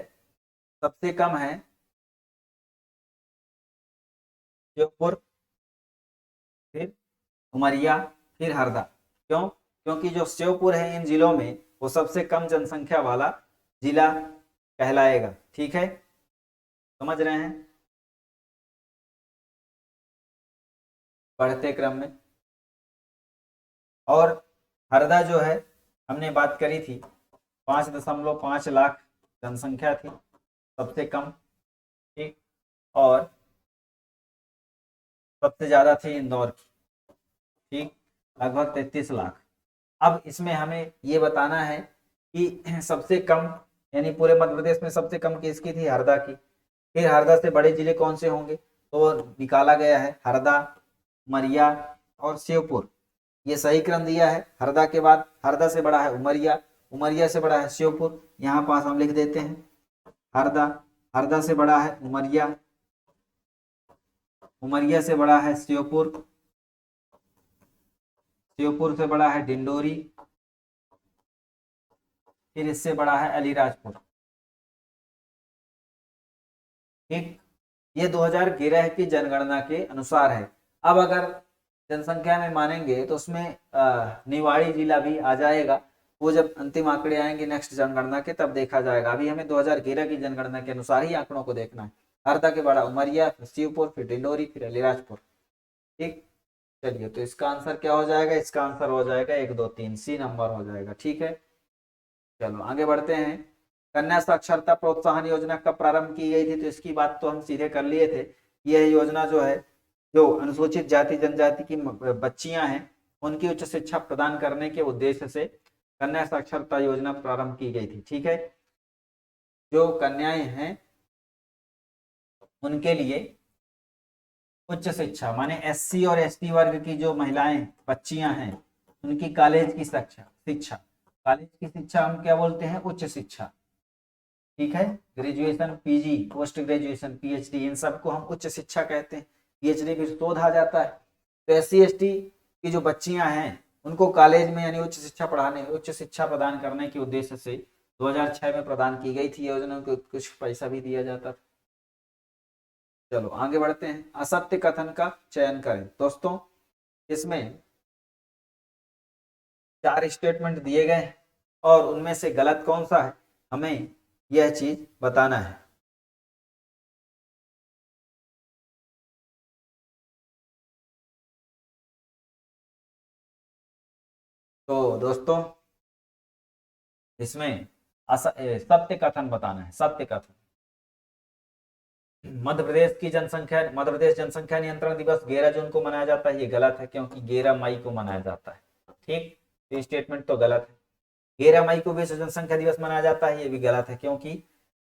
सबसे कम है श्योपुर, फिर उमरिया, फिर हरदा। क्यों? क्योंकि जो श्योपुर है इन जिलों में वो सबसे कम जनसंख्या वाला जिला कहलाएगा, ठीक है, समझ रहे हैं, बढ़ते क्रम में। और हरदा जो है हमने बात करी थी 5.5 लाख जनसंख्या थी, सबसे कम, ठीक। और सबसे ज्यादा थी इंदौर की, ठीक, लगभग 33 लाख। अब इसमें हमें ये बताना है कि सबसे कम, यानी पूरे मध्य प्रदेश में सबसे कम किसकी थी? हरदा की। फिर हरदा से बड़े जिले कौन से होंगे? तो निकाला गया है हरदा, उमरिया और श्योपुर, ये सही क्रम दिया है। हरदा के बाद हरदा से बड़ा है उमरिया, उमरिया से बड़ा है श्योपुर, यहाँ पास हम लिख देते हैं हरदा, हरदा से बड़ा है उमरिया, उमरिया से बड़ा है श्योपुर, श्योपुर से बड़ा है डिंडोरी, फिर इससे बड़ा है अलीराजपुर, ठीक। ये 2011 की जनगणना के अनुसार है। अब अगर जनसंख्या में मानेंगे तो उसमें निवाड़ी जिला भी आ जाएगा, वो जब अंतिम आंकड़े आएंगे नेक्स्ट जनगणना के तब देखा जाएगा। अभी हमें 2011 की जनगणना के अनुसार ही आंकड़ों को देखना है। हरदा के बड़ा उमरिया, फिर शिवपुर, फिर डिंडोरी, फिर अलीराजपुर, ठीक। चलिए तो इसका आंसर क्या हो जाएगा? इसका आंसर हो जाएगा 1 2 3, सी नंबर हो जाएगा, ठीक है। चलो आगे बढ़ते हैं। कन्या साक्षरता प्रोत्साहन योजना कब प्रारंभ की गई थी? तो इसकी बात तो हम सीधे कर लिए थे। यह योजना जो है, जो अनुसूचित जाति जनजाति की बच्चियां हैं उनकी उच्च शिक्षा प्रदान करने के उद्देश्य से कन्या साक्षरता योजना प्रारंभ की गई थी, ठीक है। जो कन्याएं हैं उनके लिए उच्च शिक्षा, माने एससी और एसटी वर्ग की जो महिलाएं बच्चियां हैं उनकी कॉलेज की शिक्षा, कॉलेज की शिक्षा हम क्या बोलते हैं? उच्च शिक्षा, ठीक है। Graduation, PG, post graduation, PhD, इन सबको हम उच्च शिक्षा कहते हैं। पीएचडी भी शोध आ जाता है। तो एससी एसटी की जो बच्चियां हैं उनको कॉलेज में यानी उच्च शिक्षा पढ़ाने, उच्च शिक्षा प्रदान करने के उद्देश्य से 2006 में प्रदान की गई थी योजना को, कुछ पैसा भी दिया जाता था। चलो आगे बढ़ते हैं। असत्य कथन का चयन करें। दोस्तों इसमें 4 स्टेटमेंट दिए गए हैं और उनमें से गलत कौन सा है हमें यह चीज बताना है। तो दोस्तों इसमें सत्य कथन बताना है, सत्य कथन। मध्य प्रदेश जनसंख्या नियंत्रण दिवस 11 जून को मनाया जाता है, ये गलत है क्योंकि 11 मई को मनाया जाता है, ठीक। ये स्टेटमेंट तो गलत है। 11 मई को विश्व जनसंख्या दिवस मनाया जाता है, ये भी गलत है क्योंकि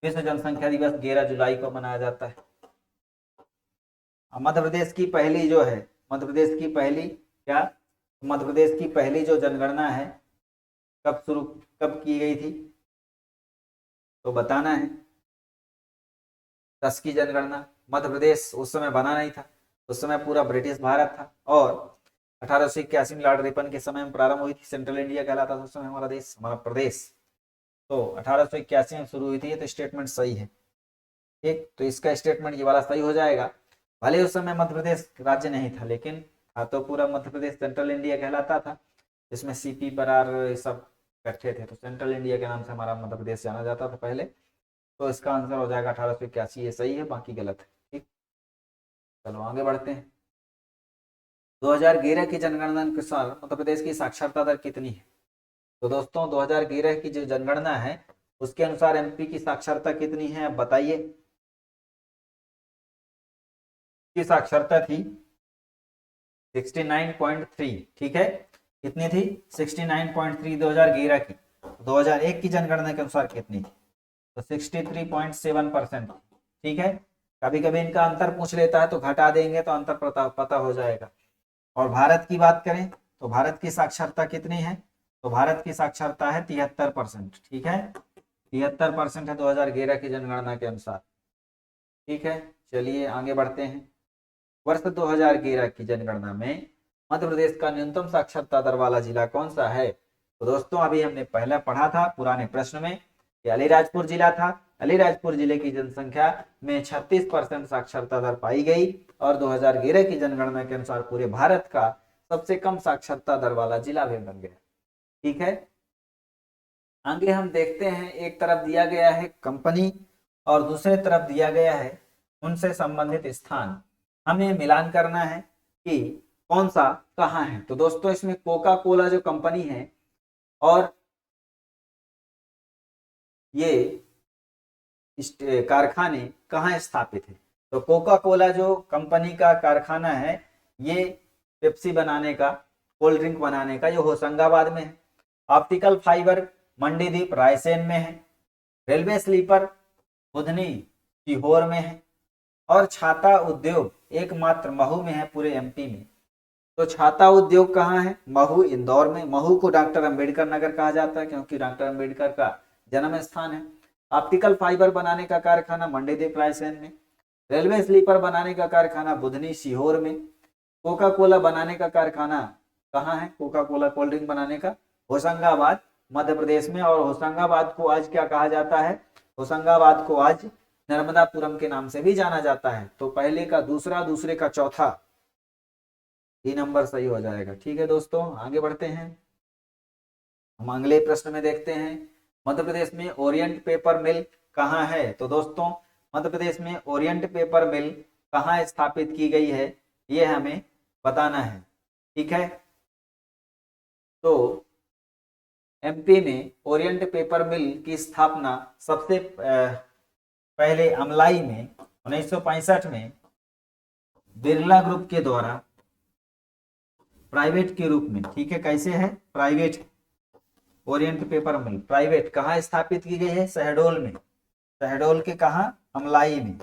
विश्व जनसंख्या दिवस 11 जुलाई को मनाया जाता है। मध्य प्रदेश की पहली जो है, मध्य प्रदेश की पहली क्या, मध्य प्रदेश की पहली जो जनगणना है कब की गई थी, तो बताना है। 10 की जनगणना, मध्य प्रदेश उस समय बना नहीं था, उस समय पूरा ब्रिटिश भारत था, और 1881 में लॉर्ड रिपन के समय में प्रारंभ हुई थी। सेंट्रल इंडिया कहलाता था उस समय हमारा देश, हमारा प्रदेश। तो 1881 में शुरू हुई थी, तो स्टेटमेंट सही है। ठीक, तो इसका स्टेटमेंट ये वाला सही हो जाएगा। भले उस समय मध्य प्रदेश राज्य नहीं था, लेकिन था तो पूरा मध्य प्रदेश, सेंट्रल इंडिया कहलाता था, जिसमें सीपी बरार ये सब इकट्ठे थे, तो सेंट्रल इंडिया के नाम से हमारा मध्य प्रदेश जाना जाता था पहले। तो इसका आंसर हो जाएगा 1881, ये सही है, बाकी गलत है। ठीक, चलो आगे बढ़ते हैं। 2011 की जनगणना के अनुसार मध्य प्रदेश की साक्षरता दर कितनी है? तो दोस्तों 2011 की जो जनगणना है उसके अनुसार एमपी की साक्षरता कितनी है, अब बताइए। की साक्षरता थी 69.3, ठीक है, कितनी थी 69.3 2011 की। 2001 की जनगणना के अनुसार कितनी थी, तो 63.7%, ठीक है। कभी कभी इनका अंतर पूछ लेता है तो घटा देंगे तो अंतर पता हो जाएगा। और भारत की बात करें तो भारत की साक्षरता कितनी है, तो भारत की साक्षरता है 73%, ठीक है, 73% है 2011 की जनगणना के अनुसार। ठीक है, चलिए आगे बढ़ते हैं। वर्ष 2011 की जनगणना में मध्य प्रदेश का न्यूनतम साक्षरता दर वाला जिला कौन सा है? तो दोस्तों अभी हमने पहले पढ़ा था पुराने प्रश्न में कि अलीराजपुर जिला था। अलीराजपुर जिले की जनसंख्या में 36% साक्षरता दर पाई गई, और 2011 की जनगणना के अनुसार पूरे भारत का सबसे कम साक्षरता दर वाला जिला भी बन गया। ठीक है, आगे हम देखते हैं, एक तरफ दिया गया है कंपनी और दूसरे तरफ दिया गया है उनसे संबंधित स्थान, हमें मिलान करना है कि कौन सा कहाँ है। तो दोस्तों इसमें कोका कोला जो कंपनी है और ये कारखाने कहाँ स्थापित है, तो कोका कोला जो कंपनी का कारखाना है ये पेप्सी बनाने का, कोल्ड ड्रिंक बनाने का, ये होशंगाबाद में है। ऑप्टिकल फाइबर मंडीदीप रायसेन में है। रेलवे स्लीपर बुधनी सीहोर में है। और छाता उद्योग एकमात्र महू में है पूरे एमपी में। तो छाता उद्योग कहाँ है, महू इंदौर में। महू को डॉक्टर अंबेडकर नगर कहा जाता है क्योंकि डॉक्टर अंबेडकर का जन्म स्थान है। ऑप्टिकल फाइबर बनाने का कारखाना मंडीदीप रायसेन में। रेलवे स्लीपर बनाने का कारखाना बुधनी सीहोर में। कोका कोला बनाने का कारखाना कहाँ है, कोका कोला कोल्ड ड्रिंक बनाने का, होशंगाबाद मध्य प्रदेश में। और होशंगाबाद को आज क्या कहा जाता है, होशंगाबाद को आज नर्मदापुरम के नाम से भी जाना जाता है। तो पहले का दूसरा, दूसरे का चौथा, 3 नंबर सही हो जाएगा। ठीक है दोस्तों, आगे बढ़ते हैं। हम अगले प्रश्न में देखते हैं, मध्य प्रदेश में ओरिएंट पेपर मिल कहाँ है? तो दोस्तों मध्य प्रदेश में ओरिएंट पेपर मिल कहाँ स्थापित की गई है, ये हमें बताना है। ठीक है, तो एमपी में ओरिएंट पेपर मिल की स्थापना सबसे पहले अमलाई में 1965 में बिरला ग्रुप के द्वारा प्राइवेट के रूप में, ठीक है, कैसे है private, Orient paper mill private कहाँ स्थापित की गई है, शहडोल में। शहडोल के कहा, अमलाई में।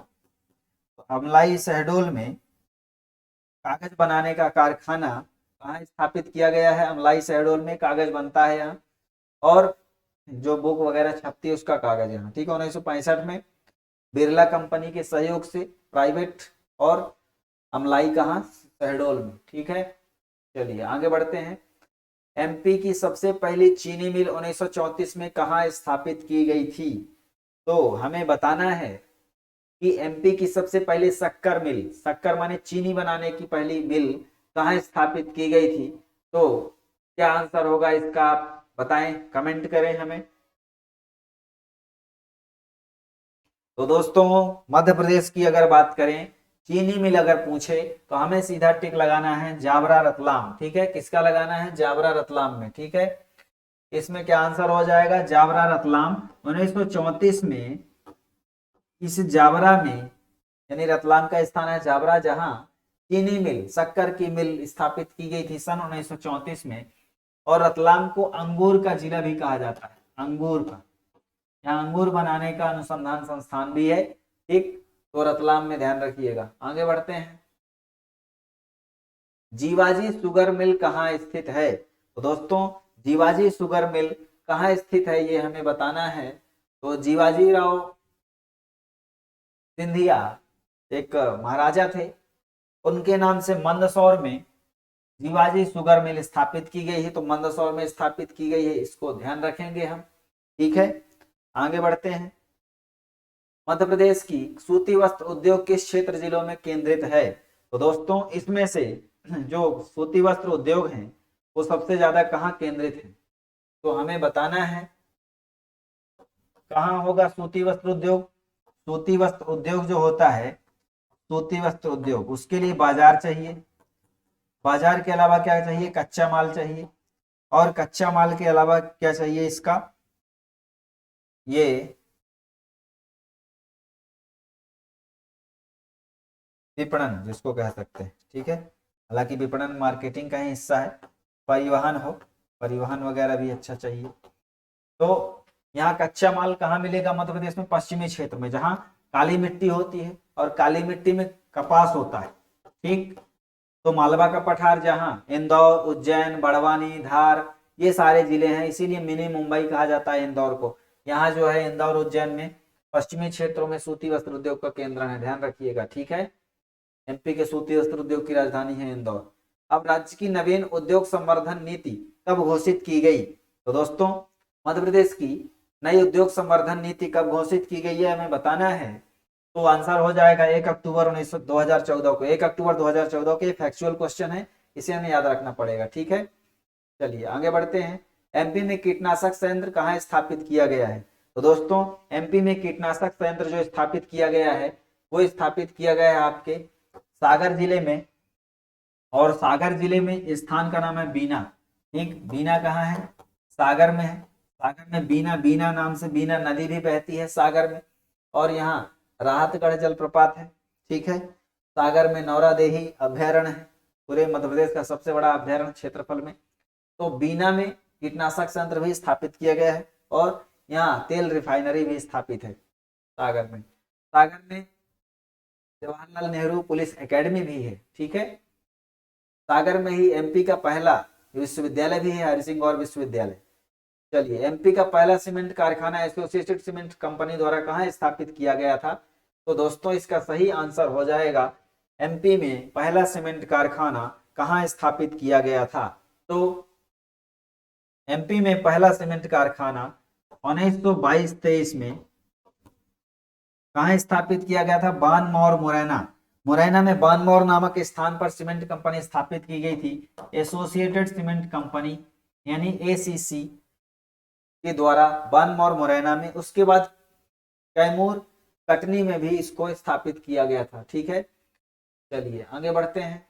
अमलाई शहडोल में कागज बनाने का कारखाना कहाँ स्थापित किया गया है, अमलाई शहडोल में। कागज बनता है यहाँ, और जो बुक वगैरह छपती है उसका कागज यहाँ। ठीक है, 1965 में बिरला कंपनी के सहयोग से प्राइवेट, और अमलाई कहाँ, शहडोल में। ठीक है, चलिए आगे बढ़ते हैं। एमपी की सबसे पहली चीनी मिल 1934 में कहाँ स्थापित की गई थी? तो हमें बताना है कि एमपी की सबसे पहली शक्कर मिल, शक्कर माने चीनी बनाने की पहली मिल, कहाँ स्थापित की गई थी? तो क्या आंसर होगा इसका, आप बताएं, कमेंट करें हमें। तो दोस्तों मध्य प्रदेश की अगर बात करें, चीनी मिल अगर पूछे तो हमें सीधा टिक लगाना है जावरा रतलाम। ठीक है, किसका लगाना है, जावरा रतलाम में। ठीक है, इसमें क्या आंसर हो जाएगा, जावरा रतलाम। 1934 में इस जावरा में, यानी रतलाम का स्थान है जावरा, जहां चीनी मिल, शक्कर की मिल स्थापित की गई थी सन 1934 में। और रतलाम को अंगूर का जिला भी कहा जाता है, अंगूर का, यहाँ अंगूर बनाने का अनुसंधान संस्थान भी है। ठीक, तो रतलाम में ध्यान रखिएगा। आगे बढ़ते हैं, जीवाजी शुगर मिल कहाँ स्थित है? तो दोस्तों जीवाजी शुगर मिल कहाँ स्थित है ये हमें बताना है। तो जीवाजी राव सिंधिया एक महाराजा थे, उनके नाम से मंदसौर में जीवाजी शुगर मिल स्थापित की गई है। तो मंदसौर में स्थापित की गई है, इसको ध्यान रखेंगे हम। ठीक है, आगे बढ़ते हैं। मध्य प्रदेश की सूती वस्त्र उद्योग किस क्षेत्र जिलों में केंद्रित है? तो दोस्तों इसमें से जो सूती वस्त्र उद्योग है वो सबसे ज्यादा कहाँ केंद्रित है, तो हमें बताना है कहाँ होगा सूती वस्त्र उद्योग। सूती वस्त्र उद्योग जो होता है, सूती वस्त्र उद्योग, उसके लिए बाजार चाहिए। बाजार के अलावा क्या चाहिए? कच्चा माल चाहिए। और कच्चा माल के अलावा क्या चाहिए इसका? ये विपणन जिसको कह सकते हैं। ठीक है, हालांकि विपणन मार्केटिंग का ही हिस्सा है। परिवहन हो, परिवहन वगैरह भी अच्छा चाहिए। तो यहाँ कच्चा माल कहाँ मिलेगा मध्य प्रदेश में? पश्चिमी क्षेत्र में, जहाँ काली मिट्टी होती है और काली मिट्टी में कपास होता है। ठीक, तो मालवा का पठार, जहाँ इंदौर, उज्जैन, बड़वानी, धार, ये सारे जिले हैं, इसीलिए मिनी मुंबई कहा जाता है इंदौर को। यहाँ जो है इंदौर, उज्जैन में पश्चिमी क्षेत्रों में सूती वस्त्र उद्योग का केंद्र है, ध्यान रखिएगा। ठीक है, एमपी के सूती वस्त्र उद्योग की राजधानी है इंदौर। अब राज्य की नवीन उद्योग संवर्धन नीति कब घोषित की गई? तो दोस्तों मध्य प्रदेश की नई उद्योग संवर्धन नीति कब घोषित की गई है हमें बताना है। तो आंसर हो जाएगा 1 अक्टूबर 2014 को। 1 अक्टूबर 2014 के फैक्चुअल क्वेश्चन है, इसे हमें याद रखना पड़ेगा। ठीक है, चलिए आगे बढ़ते हैं। एमपी में कीटनाशक संयंत्र कहाँ स्थापित किया गया है? तो दोस्तों एमपी में कीटनाशक संयंत्र जो स्थापित किया गया है वो स्थापित किया गया है आपके सागर जिले में। और सागर जिले में स्थान का नाम है बीना। ठीक, बीना कहाँ है? सागर में है। सागर में बीना, बीना नाम से बीना नदी भी बहती है सागर में। और यहाँ राहतगढ़ जलप्रपात है। ठीक है, सागर में नौरादेही अभ्यारण्य है, पूरे मध्य प्रदेश का सबसे बड़ा अभ्यारण्य क्षेत्रफल में। तो बीना में कीटनाशक संयंत्र भी स्थापित किया गया है और यहाँ तेल रिफाइनरी भी स्थापित है सागर में। सागर में जवाहरलाल नेहरू पुलिस एकेडमी भी है। ठीक है, सागर में ही एमपी का पहला विश्वविद्यालय भी है, हरि सिंह गौर विश्वविद्यालय। चलिए, एमपी का पहला सीमेंट कारखाना एसोसिएटेड सीमेंट कंपनी द्वारा कहाँ स्थापित किया गया था? तो दोस्तों इसका सही आंसर हो जाएगा एमपी में पहला सीमेंट कारखाना कहाँ स्थापित किया गया था? तो एमपी में पहला सीमेंट कारखाना 1922-23 में कहाँ स्थापित किया गया था? बानमौर, मुरैना। मुरैना में बानमौर नामक स्थान पर सीमेंट कंपनी स्थापित की गई थी, एसोसिएटेड सीमेंट कंपनी यानी एसीसी के द्वारा, बानमौर मुरैना में। उसके बाद कैमूर, कटनी में भी इसको स्थापित किया गया था। ठीक है, चलिए आगे बढ़ते हैं।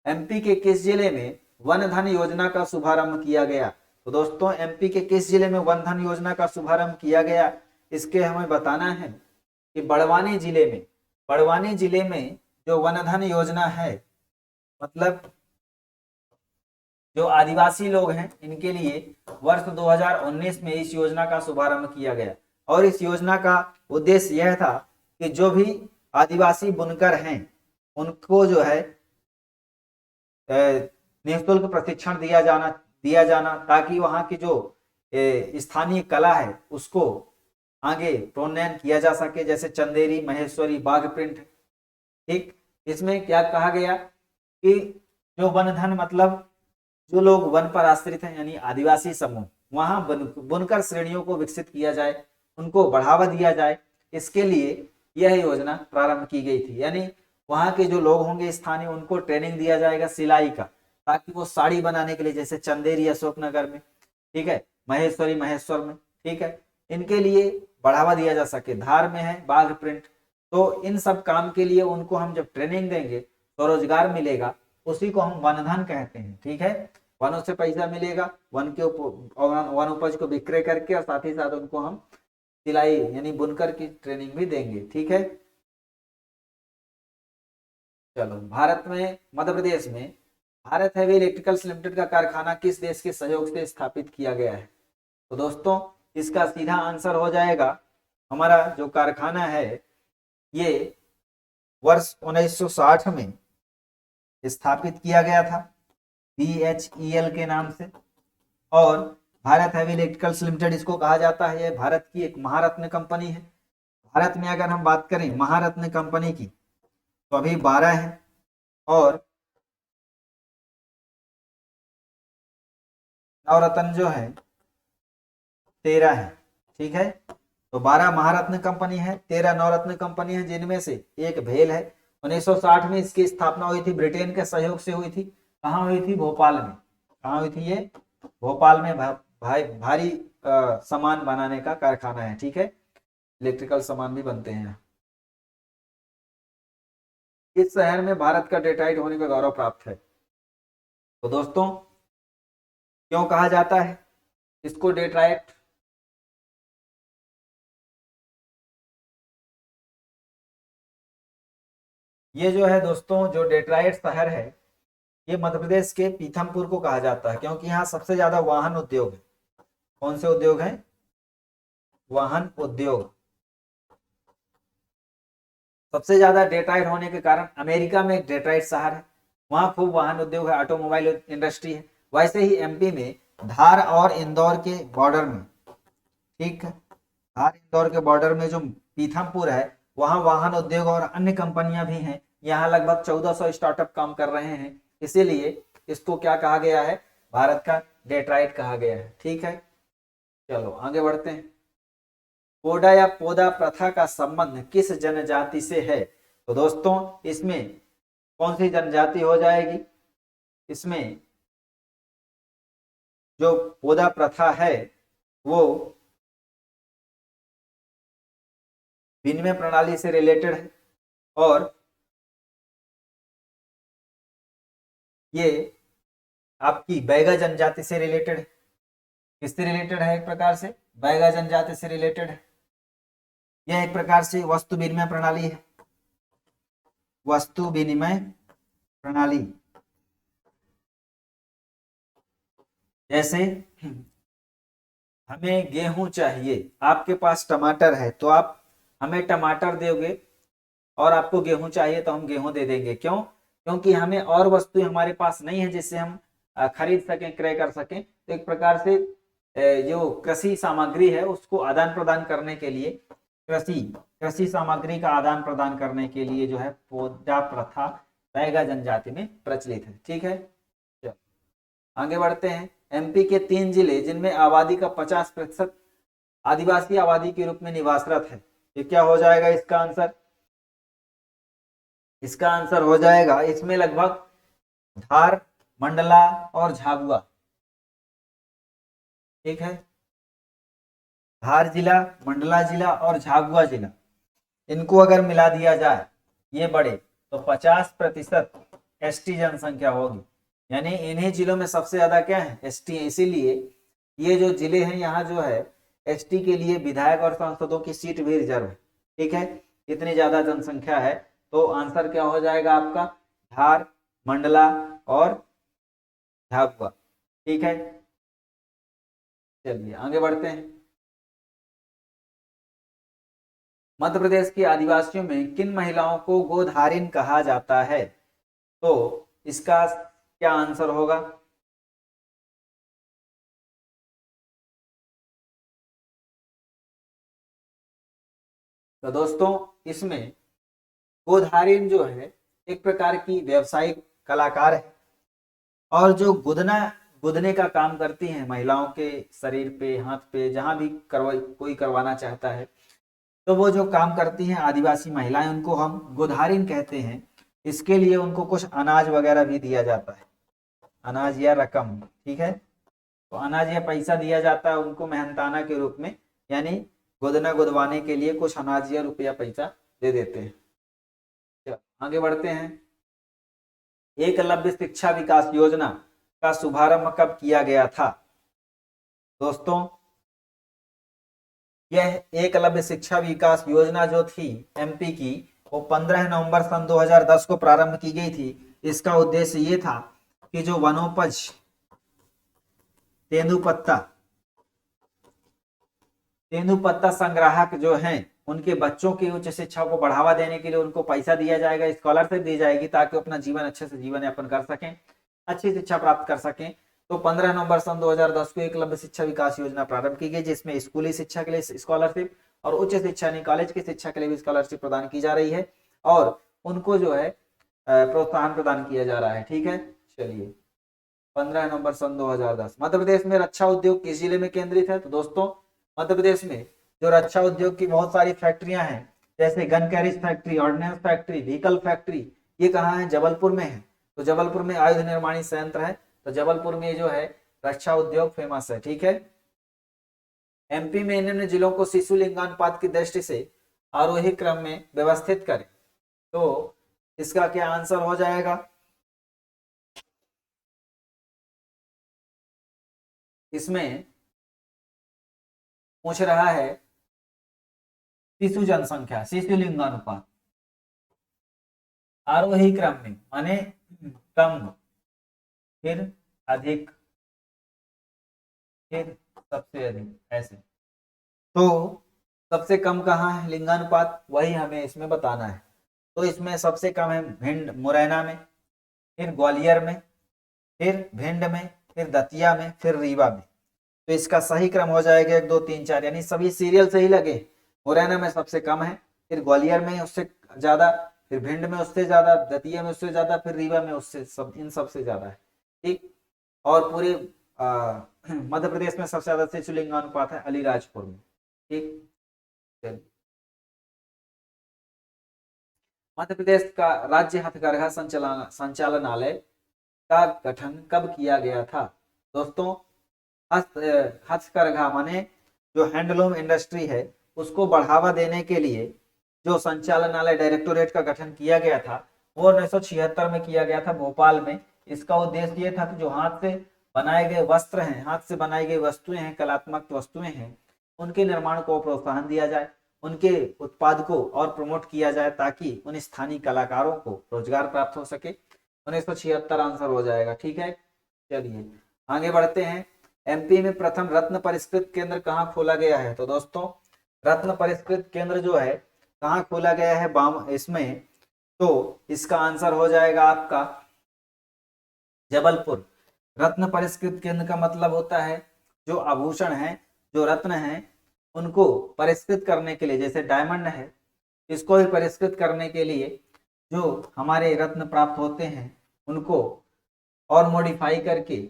एमपी के किस जिले में वन धन योजना का शुभारंभ किया गया? तो दोस्तों एमपी के किस जिले में वन धन योजना का शुभारंभ किया गया, इसके हमें बताना है कि बड़वानी जिले में। बड़वानी जिले में जो वन धन योजना है, मतलब जो आदिवासी लोग हैं इनके लिए वर्ष 2019 में इस योजना का शुभारंभ किया गया। और इस योजना का उद्देश्य यह था कि जो भी आदिवासी बुनकर हैं उनको जो है निःशुल्क प्रशिक्षण दिया जाना ताकि वहां की जो स्थानीय कला है उसको आगे प्रोन्नयन किया जा सके, जैसे चंदेरी, महेश्वरी, बाघ प्रिंट। ठीक, इसमें क्या कहा गया कि जो वन धन मतलब जो लोग वन पर आश्रित हैं यानी आदिवासी समूह, वहां बुनकर श्रेणियों को विकसित किया जाए, उनको बढ़ावा दिया जाए। इसके लिए यह योजना प्रारंभ की गई थी, यानी वहां के जो लोग होंगे स्थानीय उनको ट्रेनिंग दिया जाएगा सिलाई का, ताकि वो साड़ी बनाने के लिए, जैसे चंदेरी अशोकनगर में, ठीक है, महेश्वरी महेश्वर में, ठीक है, इनके लिए बढ़ावा दिया जा सके। धार में है बाघ प्रिंट, तो इन सब काम के लिए उनको हम जब ट्रेनिंग देंगे तो रोजगार मिलेगा, उसी को हम वन धन कहते हैं। ठीक है, वनों से पैसा मिलेगा, वन उपज को विक्रय करके, और साथ ही साथ उनको हम सिलाई यानी बुनकर की ट्रेनिंग भी देंगे। ठीक है, चलो, भारत में मध्य प्रदेश में भारत हैवी इलेक्ट्रिकल्स लिमिटेड का कारखाना किस देश के सहयोग से स्थापित किया गया है? तो दोस्तों इसका सीधा आंसर हो जाएगा, हमारा जो कारखाना है ये वर्ष 1960 में स्थापित किया गया था BHEL के नाम से, और भारत हैवी इलेक्ट्रिकल्स लिमिटेड इसको कहा जाता है। यह भारत की एक महारत्न कंपनी है। भारत में अगर हम बात करें महारत्न कंपनी की तो अभी 12 है और नवरत्न जो है 13 है। ठीक है, तो 12 महारत्न कंपनी है, 13 नवरत्न कंपनी है, जिनमें से एक भेल है। 1960 में इसकी स्थापना हुई थी, ब्रिटेन के सहयोग से हुई थी। कहाँ हुई थी? भोपाल में। कहाँ हुई थी ये? भोपाल में। भारी सामान बनाने का कारखाना है। ठीक है, इलेक्ट्रिकल सामान भी बनते हैं। इस शहर में भारत का डेट्राइट होने का गौरव प्राप्त है। तो दोस्तों, क्यों कहा जाता है इसको डेट्राइट? ये जो है दोस्तों, जो डेट्राइट शहर है, ये मध्य प्रदेश के पीथमपुर को कहा जाता है, क्योंकि यहाँ सबसे ज्यादा वाहन उद्योग है। कौन से उद्योग है? वाहन उद्योग। सबसे ज्यादा डेट्राइट होने के कारण अमेरिका में एक डेट्राइट शहर है, वहां खूब वाहन उद्योग है, ऑटोमोबाइल इंडस्ट्री है। वैसे ही एमपी में धार और इंदौर के बॉर्डर में, ठीक है, धार इंदौर के बॉर्डर में जो पीथमपुर है, वहां वाहन उद्योग और अन्य कंपनियां भी हैं। यहाँ लगभग 1400 स्टार्टअप काम कर रहे हैं, इसीलिए इसको क्या कहा गया है? भारत का डेट्राइट कहा गया है। ठीक है, चलो आगे बढ़ते हैं। पोडा या पोदा प्रथा का संबंध किस जनजाति से है? तो दोस्तों, इसमें कौन सी जनजाति हो जाएगी? इसमें जो पोदा प्रथा है वो विनिमय प्रणाली से रिलेटेड है, और ये आपकी बैगा जनजाति से रिलेटेड है। किससे रिलेटेड है? एक प्रकार से बैगा जनजाति से रिलेटेड है। यह एक प्रकार से वस्तु विनिमय प्रणाली है। वस्तु विनिमय प्रणाली, जैसे हमें गेहूं चाहिए, आपके पास टमाटर है, तो आप हमें टमाटर दोगे, और आपको गेहूं चाहिए तो हम गेहूं दे देंगे। क्यों? क्योंकि हमें और वस्तुएं हमारे पास नहीं है जिससे हम खरीद सकें, क्रय कर सकें। तो एक प्रकार से जो कृषि सामग्री है उसको आदान प्रदान करने के लिए, कृषि सामग्री का आदान प्रदान करने के लिए जो है पोदा प्रथा बैगा जनजाति में प्रचलित है। ठीक है, चलो आगे बढ़ते हैं। एमपी के 3 जिले जिनमें आबादी का 50% आदिवासी आबादी के रूप में निवासरत है, ये क्या हो जाएगा इसका आंसर? इसका आंसर हो जाएगा इसमें लगभग धार, मंडला और झाबुआ। ठीक है, धार जिला, मंडला जिला और झाबुआ जिला, इनको अगर मिला दिया जाए ये बड़े, तो 50% एसटी जनसंख्या होगी। यानी इन्हीं जिलों में सबसे ज्यादा क्या है? एसटी है। इसीलिए ये जो जिले हैं यहाँ जो है एसटी के लिए विधायक और सांसदों की सीट भी रिजर्व है। ठीक है, इतनी ज्यादा जनसंख्या है, तो आंसर क्या हो जाएगा आपका? धार, मंडला और झाबुआ। ठीक है, चलिए आगे बढ़ते हैं। मध्य प्रदेश के आदिवासियों में किन महिलाओं को गोधारिन कहा जाता है? तो इसका क्या आंसर होगा? तो दोस्तों, इसमें गोधारिन जो है एक प्रकार की व्यवसायिक कलाकार है, और जो गुदने का काम करती हैं महिलाओं के शरीर पे, हाथ पे, जहां भी कोई करवाना चाहता है, तो वो जो काम करती हैं आदिवासी महिलाएं, उनको हम गोधारिन कहते हैं। इसके लिए उनको कुछ अनाज वगैरह भी दिया जाता है, अनाज या रकम। ठीक है, तो अनाज या पैसा दिया जाता है उनको मेहनताना के रूप में, यानी गोदना गुदवाने के लिए कुछ अनाज या रुपया पैसा दे देते हैं। चलो आगे बढ़ते हैं। एकलव्य शिक्षा विकास योजना का शुभारंभ कब किया गया था? दोस्तों, यह एकलव्य शिक्षा विकास योजना जो थी एमपी की, वो 15 नवंबर सन 2010 को प्रारंभ की गई थी। इसका उद्देश्य ये था कि जो वनोपज, तेंदुपत्ता संग्राहक जो हैं, उनके बच्चों की उच्च शिक्षा को बढ़ावा देने के लिए उनको पैसा दिया जाएगा, स्कॉलरशिप दी जाएगी, ताकि अपना जीवन अच्छे से जीवन यापन कर सकें, अच्छी शिक्षा प्राप्त कर सकें। तो 15 नवंबर सन 2010 को एकलव्य शिक्षा विकास योजना प्रारंभ की गई, जिसमें स्कूली शिक्षा के लिए स्कॉलरशिप और उच्च शिक्षा यानी कॉलेज की शिक्षा के लिए भी स्कॉलरशिप प्रदान की जा रही है और उनको जो है प्रोत्साहन प्रदान किया जा रहा है। ठीक है, चलिए 15 नवंबर सन 2010। मध्य प्रदेश में रक्षा उद्योग किस जिले में केंद्रित है? तो दोस्तों मध्य प्रदेश में जो रक्षा उद्योग की बहुत सारी फैक्ट्रियां हैं, जैसे gun carriage factory, ordnance factory, vehicle factory, ये कहाँ है? जबलपुर में है। तो जबलपुर में आयुध निर्माणी संयंत्र है, तो जबलपुर में जो है रक्षा उद्योग फेमस है। ठीक है, एमपी में निम्न जिलों को शिशु लिंगानुपात की दृष्टि से आरोही क्रम में व्यवस्थित करें। तो इसका क्या आंसर हो जाएगा? इसमें पूछ रहा है शिशु जनसंख्या, शिशु लिंगानुपात आरोही क्रम में, माने कम फिर अधिक फिर सबसे अधिक, ऐसे। तो सबसे कम कहाँ है लिंगानुपात, वही हमें इसमें बताना है। तो इसमें सबसे कम है भिंड मुरैना में, फिर ग्वालियर में, फिर भिंड में, फिर दतिया में, फिर रीवा में। तो इसका सही क्रम हो जाएगा 1 2 3 4, यानी सभी सीरियल से ही लगे। मुरैना में सबसे कम है, फिर ग्वालियर में उससे ज्यादा, फिर भिंड में उससे ज्यादा, दतिया में उससे ज्यादा, फिर रीवा में उससे सब, इन सबसे ज्यादा है। ठीक, और पूरे मध्य प्रदेश में सबसे ज्यादा शिशु लिंगानुपात है अलीराजपुर में। ठीक, चलिए मध्य प्रदेश का राज्य हथकरघा संचालनालय का गठन कब किया गया था? दोस्तों हथकरघा माने जो हैंडलूम इंडस्ट्री है उसको बढ़ावा देने के लिए जो संचालनालय डायरेक्टोरेट का गठन किया गया था वो 1976 में किया गया था भोपाल में। इसका उद्देश्य ये था कि जो हाथ से बनाए गए वस्त्र हैं, हाथ से बनाई गई वस्तुएं हैं, कलात्मक वस्तुएं हैं, उनके निर्माण को प्रोत्साहन दिया जाए, उनके उत्पाद को और प्रमोट किया जाए ताकि उन स्थानीय कलाकारों को रोजगार प्राप्त हो सके। 1976 आंसर हो जाएगा। ठीक है, चलिए आगे बढ़ते हैं। एमपी में प्रथम रत्न परिष्कृत केंद्र कहाँ खोला गया है? तो दोस्तों रत्न परिष्कृत केंद्र जो है कहाँ खोला गया है इसमें? तो इसका आंसर हो जाएगा आपका जबलपुर। रत्न परिष्कृत केंद्र का मतलब होता है जो आभूषण है, जो रत्न है, उनको परिष्कृत करने के लिए, जैसे डायमंड है, इसको भी परिष्कृत करने के लिए जो हमारे रत्न प्राप्त होते हैं उनको और मॉडिफाई करके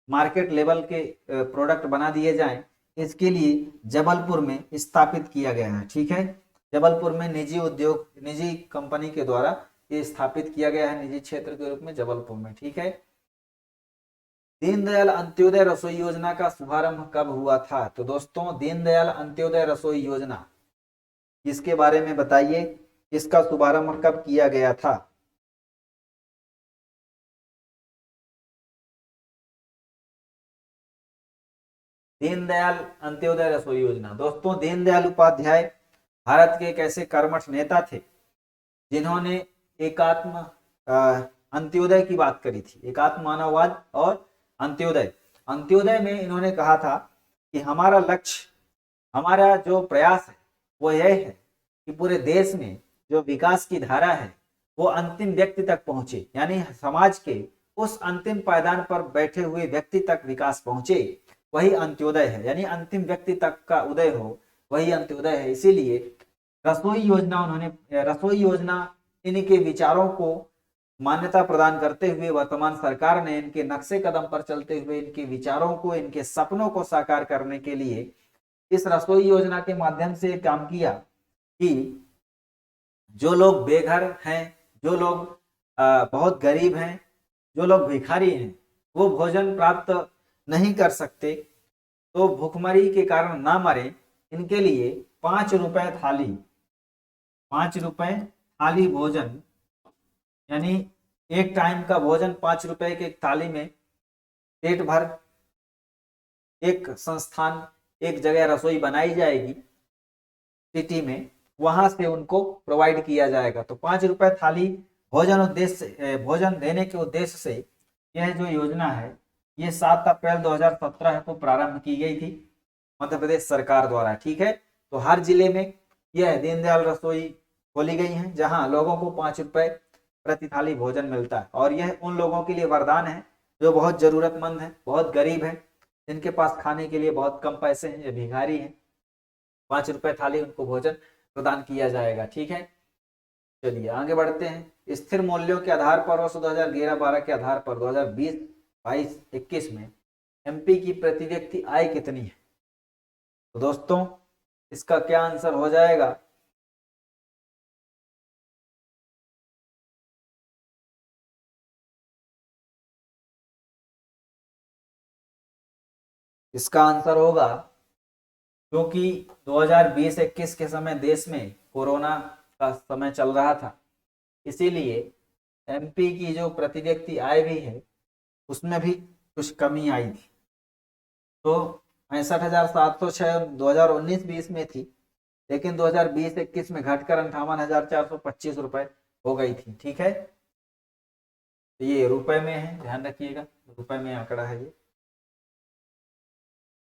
मार्केट लेवल के प्रोडक्ट बना दिए जाएं, इसके लिए जबलपुर में स्थापित किया गया है। ठीक है, जबलपुर में निजी उद्योग, निजी कंपनी के द्वारा ये स्थापित किया गया है, निजी क्षेत्र के रूप में जबलपुर में। ठीक है, दीनदयाल अंत्योदय रसोई योजना का शुभारंभ कब हुआ था? तो दोस्तों दीनदयाल अंत्योदय रसोई योजना, इसके बारे में बताइए, इसका शुभारंभ कब किया गया था? दीनदयाल अंत्योदय रसोई योजना, दोस्तों दीनदयाल उपाध्याय भारत के एक ऐसे कर्मठ नेता थे जिन्होंने एकात्म अंत्योदय की बात करी थी, एकात्म मानववाद और अंत्योदय। अंत्योदय में इन्होंने कहा था कि हमारा लक्ष्य, हमारा जो प्रयास है वो यह है कि पूरे देश में जो विकास की धारा है वो अंतिम व्यक्ति तक पहुंचे, यानी समाज के उस अंतिम पायदान पर बैठे हुए व्यक्ति तक विकास पहुंचे, वही अंत्योदय है, यानी अंतिम व्यक्ति तक का उदय हो, वही अंत्योदय है। इसीलिए रसोई योजना, उन्होंने रसोई योजना, इनके विचारों को मान्यता प्रदान करते हुए वर्तमान सरकार ने इनके नक्शे कदम पर चलते हुए इनके विचारों को, इनके सपनों को साकार करने के लिए इस रसोई योजना के माध्यम से काम किया कि जो लोग बेघर हैं, जो लोग बहुत गरीब हैं, जो लोग भिखारी हैं, वो भोजन प्राप्त नहीं कर सकते, तो भूखमरी के कारण ना मरे, इनके लिए 5 रुपए थाली, 5 रुपए थाली भोजन, यानी एक टाइम का भोजन 5 रुपए के थाली में पेट भर एक संस्थान, एक जगह रसोई बनाई जाएगी सिटी में, वहां से उनको प्रोवाइड किया जाएगा। तो 5 रुपए थाली भोजन उद्देश्य, भोजन देने के उद्देश्य से यह जो योजना है ये 7 अप्रैल 2017 को प्रारंभ की गई थी मध्य प्रदेश सरकार द्वारा। ठीक है, तो हर जिले में यह दीनदयाल रसोई खोली गई है जहां लोगों को 5 रुपए प्रति थाली भोजन मिलता है, और यह उन लोगों के लिए वरदान है जो बहुत जरूरतमंद है, बहुत गरीब है, जिनके पास खाने के लिए बहुत कम पैसे हैं, ये भिखारी हैं, 5 रुपए थाली उनको भोजन प्रदान किया जाएगा। ठीक है, चलिए आगे बढ़ते हैं। स्थिर मूल्यों के आधार पर वर्ष 2011-12 के आधार पर 2020-22-21 में एमपी की प्रति व्यक्ति आय कितनी है? तो दोस्तों इसका क्या आंसर हो जाएगा? इसका आंसर होगा, क्योंकि 2020-21 के समय देश में कोरोना का समय चल रहा था, इसीलिए एमपी की जो प्रति व्यक्ति आय भी है उसमें भी कुछ कमी आई थी। तो 65,706 2019-20 में थी, लेकिन 2020-21 में घटकर 58,425 रुपए हो गई थी। ठीक है, ये रुपए में है, ध्यान रखिएगा, रुपए में आंकड़ा है ये।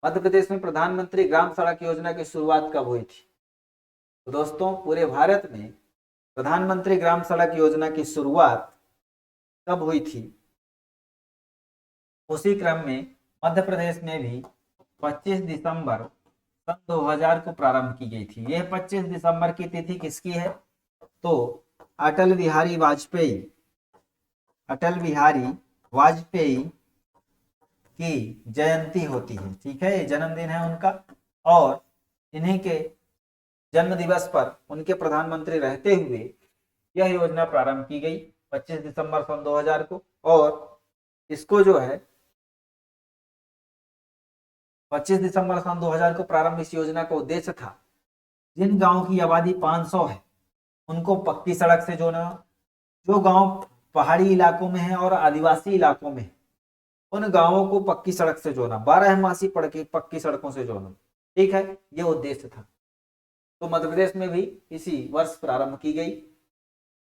मध्य प्रदेश में प्रधानमंत्री ग्राम सड़क योजना की शुरुआत कब हुई थी? तो दोस्तों पूरे भारत में प्रधानमंत्री ग्राम सड़क योजना की शुरुआत कब हुई थी? उसी क्रम में मध्य प्रदेश में भी 25 दिसंबर सन 2000 को प्रारंभ की गई थी। यह 25 दिसंबर की तिथि किसकी है? तो अटल बिहारी वाजपेयी की जयंती होती है। ठीक है, जन्मदिन है उनका, और इन्हीं के जन्म दिवस पर उनके प्रधानमंत्री रहते हुए यह योजना प्रारंभ की गई 25 दिसंबर सन 2000 को। और इसको जो है 25 दिसंबर सन 2000 को प्रारंभ इस योजना का उद्देश्य था, जिन गांवों की आबादी 500 है उनको पक्की सड़क से जोड़ना, जो गांव पहाड़ी इलाकों में है और आदिवासी इलाकों में उन गांवों को पक्की सड़क से जोड़ना, 12मासी पक्की सड़कों से जोड़ना। ठीक है, ये उद्देश्य था। तो मध्य प्रदेश में भी इसी वर्ष प्रारंभ की गई।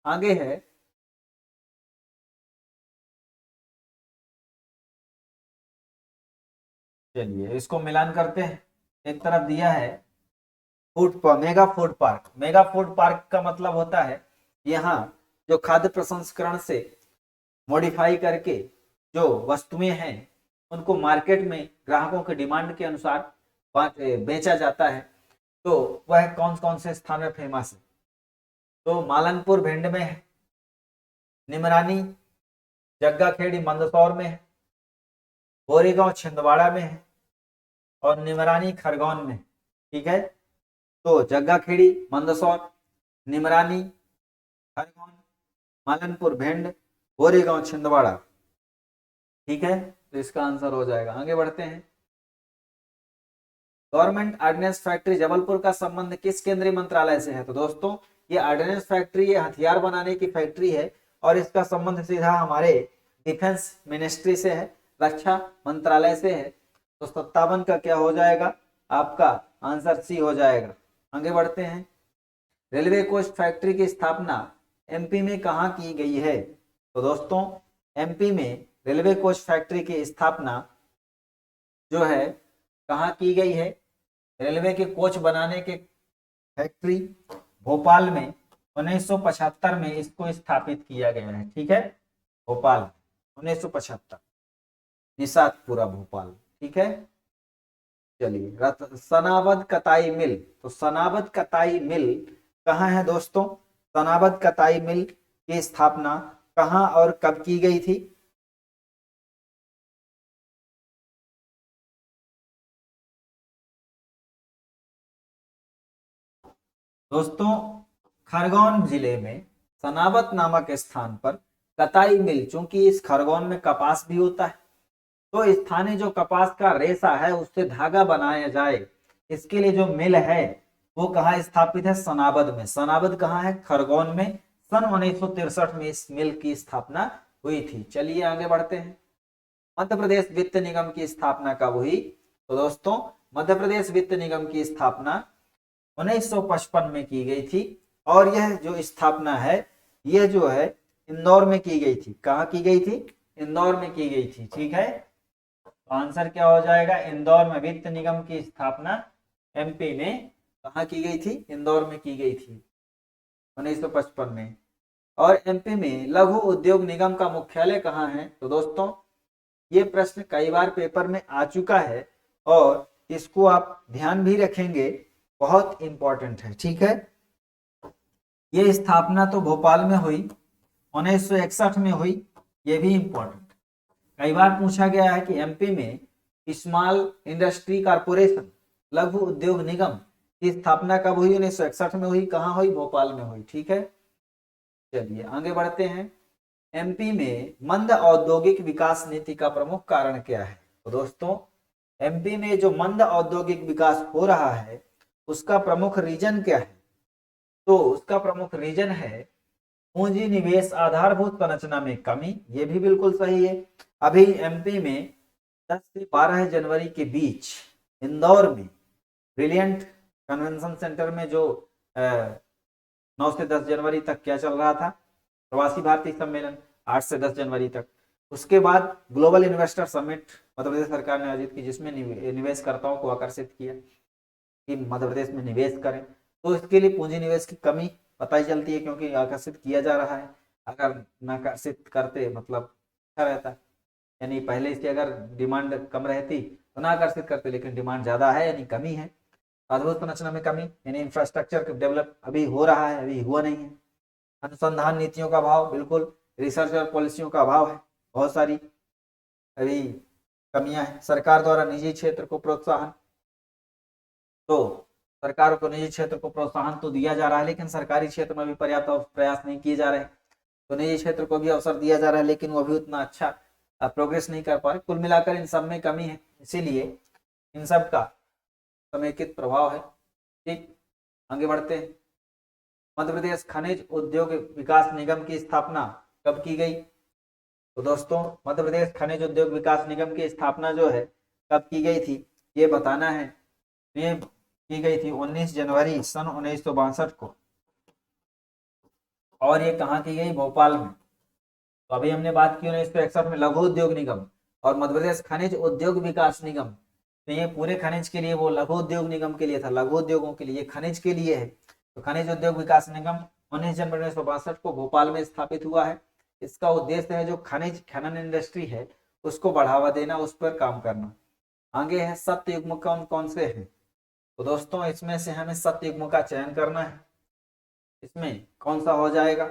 आगे है चलिए इसको मिलान करते हैं। एक तरफ दिया है मेगा फूड पार्क का मतलब होता है यहाँ जो खाद्य प्रसंस्करण से मॉडिफाई करके जो वस्तुएं हैं उनको मार्केट में ग्राहकों के डिमांड के अनुसार बेचा जाता है। तो वह कौन कौन से स्थान में फेमस है? तो मालनपुर भिंड में है, निमरानी जग्गा खेड़ी मंदसौर में है, गोरेगांव छिंदवाड़ा में है और निमरानी खरगोन में। ठीक है, तो जग्गा खेड़ी मंदसौर, निमरानी खरगोन, मालनपुर भिंड, गोरेगांव छिंदवाड़ा। ठीक है, तो इसका आंसर हो जाएगा। आगे बढ़ते हैं। गवर्नमेंट ऑर्डिनेंस फैक्ट्री जबलपुर का संबंध किस केंद्रीय मंत्रालय से है? तो दोस्तों ये ऑर्डिनेंस फैक्ट्री, ये हथियार बनाने की फैक्ट्री है और इसका संबंध सीधा हमारे डिफेंस मिनिस्ट्री से है, रक्षा मंत्रालय से है। तो 57 का क्या हो जाएगा? आपका आंसर सी हो जाएगा। आगे बढ़ते हैं। रेलवे कोच फैक्ट्री की स्थापना एमपी में कहाँ की गई है? तो दोस्तों एमपी में रेलवे कोच फैक्ट्री की स्थापना जो है कहाँ की गई है? रेलवे के कोच बनाने के फैक्ट्री भोपाल में 1975 में इसको स्थापित किया गया है। ठीक है, भोपाल 1975, निषादपुरा भोपाल। ठीक है, चलिए सनाबद कताई मिल, तो सनाबद कताई मिल कहाँ है दोस्तों? सनाबद कताई मिल की स्थापना कहाँ और कब की गई थी? दोस्तों खरगोन जिले में सनाबत नामक स्थान पर कताई मिल, चूंकि इस खरगोन में कपास भी होता है, तो स्थानीय जो कपास का रेशा है उससे धागा बनाया जाए, इसके लिए जो मिल है वो कहाँ स्थापित है? सनाबद में। सनाबद कहाँ है? खरगोन में। सन 1963 में इस मिल की स्थापना हुई थी। चलिए आगे बढ़ते हैं। मध्य प्रदेश वित्त निगम की स्थापना कब हुई? तो दोस्तों मध्य प्रदेश वित्त निगम की स्थापना 1955 में की गई थी और यह जो स्थापना है यह जो है इंदौर में की गई थी। कहाँ की गई थी? इंदौर में की गई थी। ठीक है, तो आंसर क्या हो जाएगा? इंदौर में वित्त निगम की स्थापना एमपी में कहाँ की गई थी? इंदौर में की गई थी 1955 में। और एमपी में लघु उद्योग निगम का मुख्यालय कहाँ है? तो दोस्तों ये प्रश्न कई बार पेपर में आ चुका है और इसको आप ध्यान भी रखेंगे, बहुत इंपॉर्टेंट है। ठीक है, ये स्थापना तो भोपाल में हुई 1961 में हुई, ये भी इंपॉर्टेंट। कई बार पूछा गया है कि एमपी में स्मॉल इंडस्ट्री कारपोरेशन, लघु उद्योग निगम की स्थापना कब हुई? 1961 में हुई। कहाँ हुई? भोपाल में हुई। ठीक है, चलिए आगे बढ़ते हैं। एमपी में मंद औद्योगिक विकास नीति का प्रमुख कारण क्या है? तो दोस्तों, एमपी में जो मंद औद्योगिक विकास हो रहा है उसका प्रमुख रीजन क्या है? तो उसका प्रमुख रीजन है पूंजी निवेश आधारभूत संरचना में कमी। ये भी बिल्कुल सही है। अभी एमपी में 10 से 12 जनवरी के बीच इंदौर में ब्रिलियंट कन्वेंशन सेंटर में जो 9 से 10 जनवरी तक क्या चल रहा था? प्रवासी भारतीय सम्मेलन, 8 से 10 जनवरी तक। उसके बाद global investor summit Madhya Pradesh सरकार ने आयोजित की, जिसमें निवेशकर्ताओं को आकर्षित किया कि मध्य प्रदेश में निवेश करें। तो इसके लिए पूंजी निवेश की कमी पता ही चलती है, क्योंकि आकर्षित किया जा रहा है। अगर नाकर्षित करते मतलब अच्छा रहता, यानी पहले से अगर डिमांड कम रहती तो ना आकर्षित करते, लेकिन डिमांड ज्यादा है यानी कमी है। आधारभूत संरचना में कमी यानी इंफ्रास्ट्रक्चर डेवलप अभी हो रहा है, अभी हुआ नहीं है। अनुसंधान नीतियों का अभाव, बिल्कुल रिसर्च और पॉलिसियों का अभाव है, बहुत सारी अभी कमियां हैं। सरकार द्वारा निजी क्षेत्र को प्रोत्साहन, तो सरकार को निजी क्षेत्र को प्रोत्साहन तो दिया जा रहा है, लेकिन सरकारी क्षेत्र में भी पर्याप्त प्रयास नहीं किए जा रहे। तो निजी क्षेत्र को भी अवसर दिया जा रहा है, लेकिन वो भी उतना अच्छा प्रोग्रेस नहीं कर पा रहे। कुल मिलाकर इन सब में कमी है, इसीलिए इन सब का समेकित प्रभाव है। ठीक, आगे बढ़ते हैं। मध्य प्रदेश खनिज उद्योग विकास निगम की स्थापना कब की गई? तो दोस्तों, मध्य प्रदेश खनिज उद्योग विकास निगम की स्थापना जो है कब की गई थी, ये बताना है। ये की गई थी 19 जनवरी सन 1962 को, और ये कहाँ की गई? भोपाल में। तो अभी हमने बात की 1961 में लघु उद्योग निगम और मध्य प्रदेश खनिज उद्योग विकास निगम। तो ये पूरे खनिज के लिए, वो लघु उद्योग निगम के लिए था, लघु उद्योगों के लिए, खनिज के लिए है। तो खनिज उद्योग विकास निगम 19 जनवरी 1962 को भोपाल में स्थापित हुआ है। इसका उद्देश्य है जो खनिज खनन इंडस्ट्री है उसको बढ़ावा देना, उस पर काम करना। आगे है सत्य युग्म कौन कौन से हैं? तो दोस्तों, इसमें से हमें सत्य युग्म का चयन करना है। इसमें कौन सा हो जाएगा?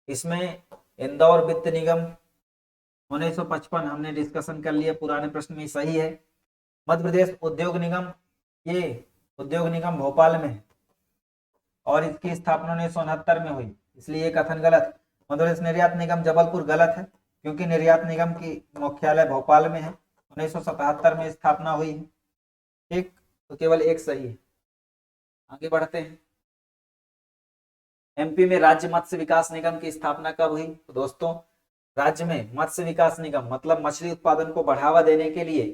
इसमें इंदौर वित्त निगम 1955 हमने डिस्कशन कर लिया, पुराने प्रश्न में सही है। मध्य प्रदेश उद्योग निगम, ये उद्योग निगम भोपाल में है और इसकी स्थापना 1969 में हुई, इसलिए ये कथन गलत। मध्य प्रदेश निर्यात निगम जबलपुर गलत है, क्योंकि निर्यात निगम की मुख्यालय भोपाल में है, 1977 में स्थापना हुई है। ठीक, तो केवल एक सही है। आगे बढ़ते हैं। एमपी में राज्य मत्स्य विकास निगम की स्थापना कब हुई? तो दोस्तों, राज्य में मत्स्य विकास निगम मतलब मछली उत्पादन को बढ़ावा देने के लिए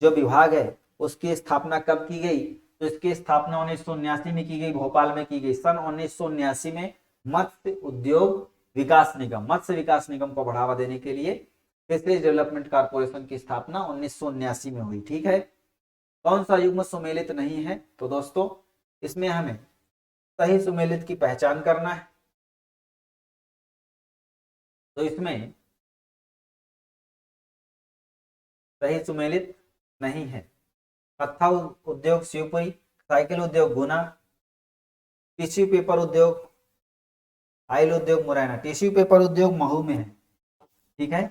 जो विभाग है उसकी स्थापना कब की गई? तो इसकी स्थापना 1979 में की गई, भोपाल में की गई। सन 1979 में मत्स्य उद्योग विकास निगम, मत्स्य विकास निगम को बढ़ावा देने के लिए फिशरीज डेवलपमेंट कारपोरेशन की स्थापना 1979 में हुई। ठीक है, कौन सा युग्म सुमेलित नहीं है? तो दोस्तों, इसमें हमें सही सुमेलित की पहचान करना है। तो इसमें सही सुमेलित नहीं है। कत्था उद्योग शिवपुरी, साइकिल उद्योग गुना, टिश्यू पेपर उद्योग, आयल उद्योग मुरैना। टिश्यू पेपर उद्योग महू में है। ठीक है,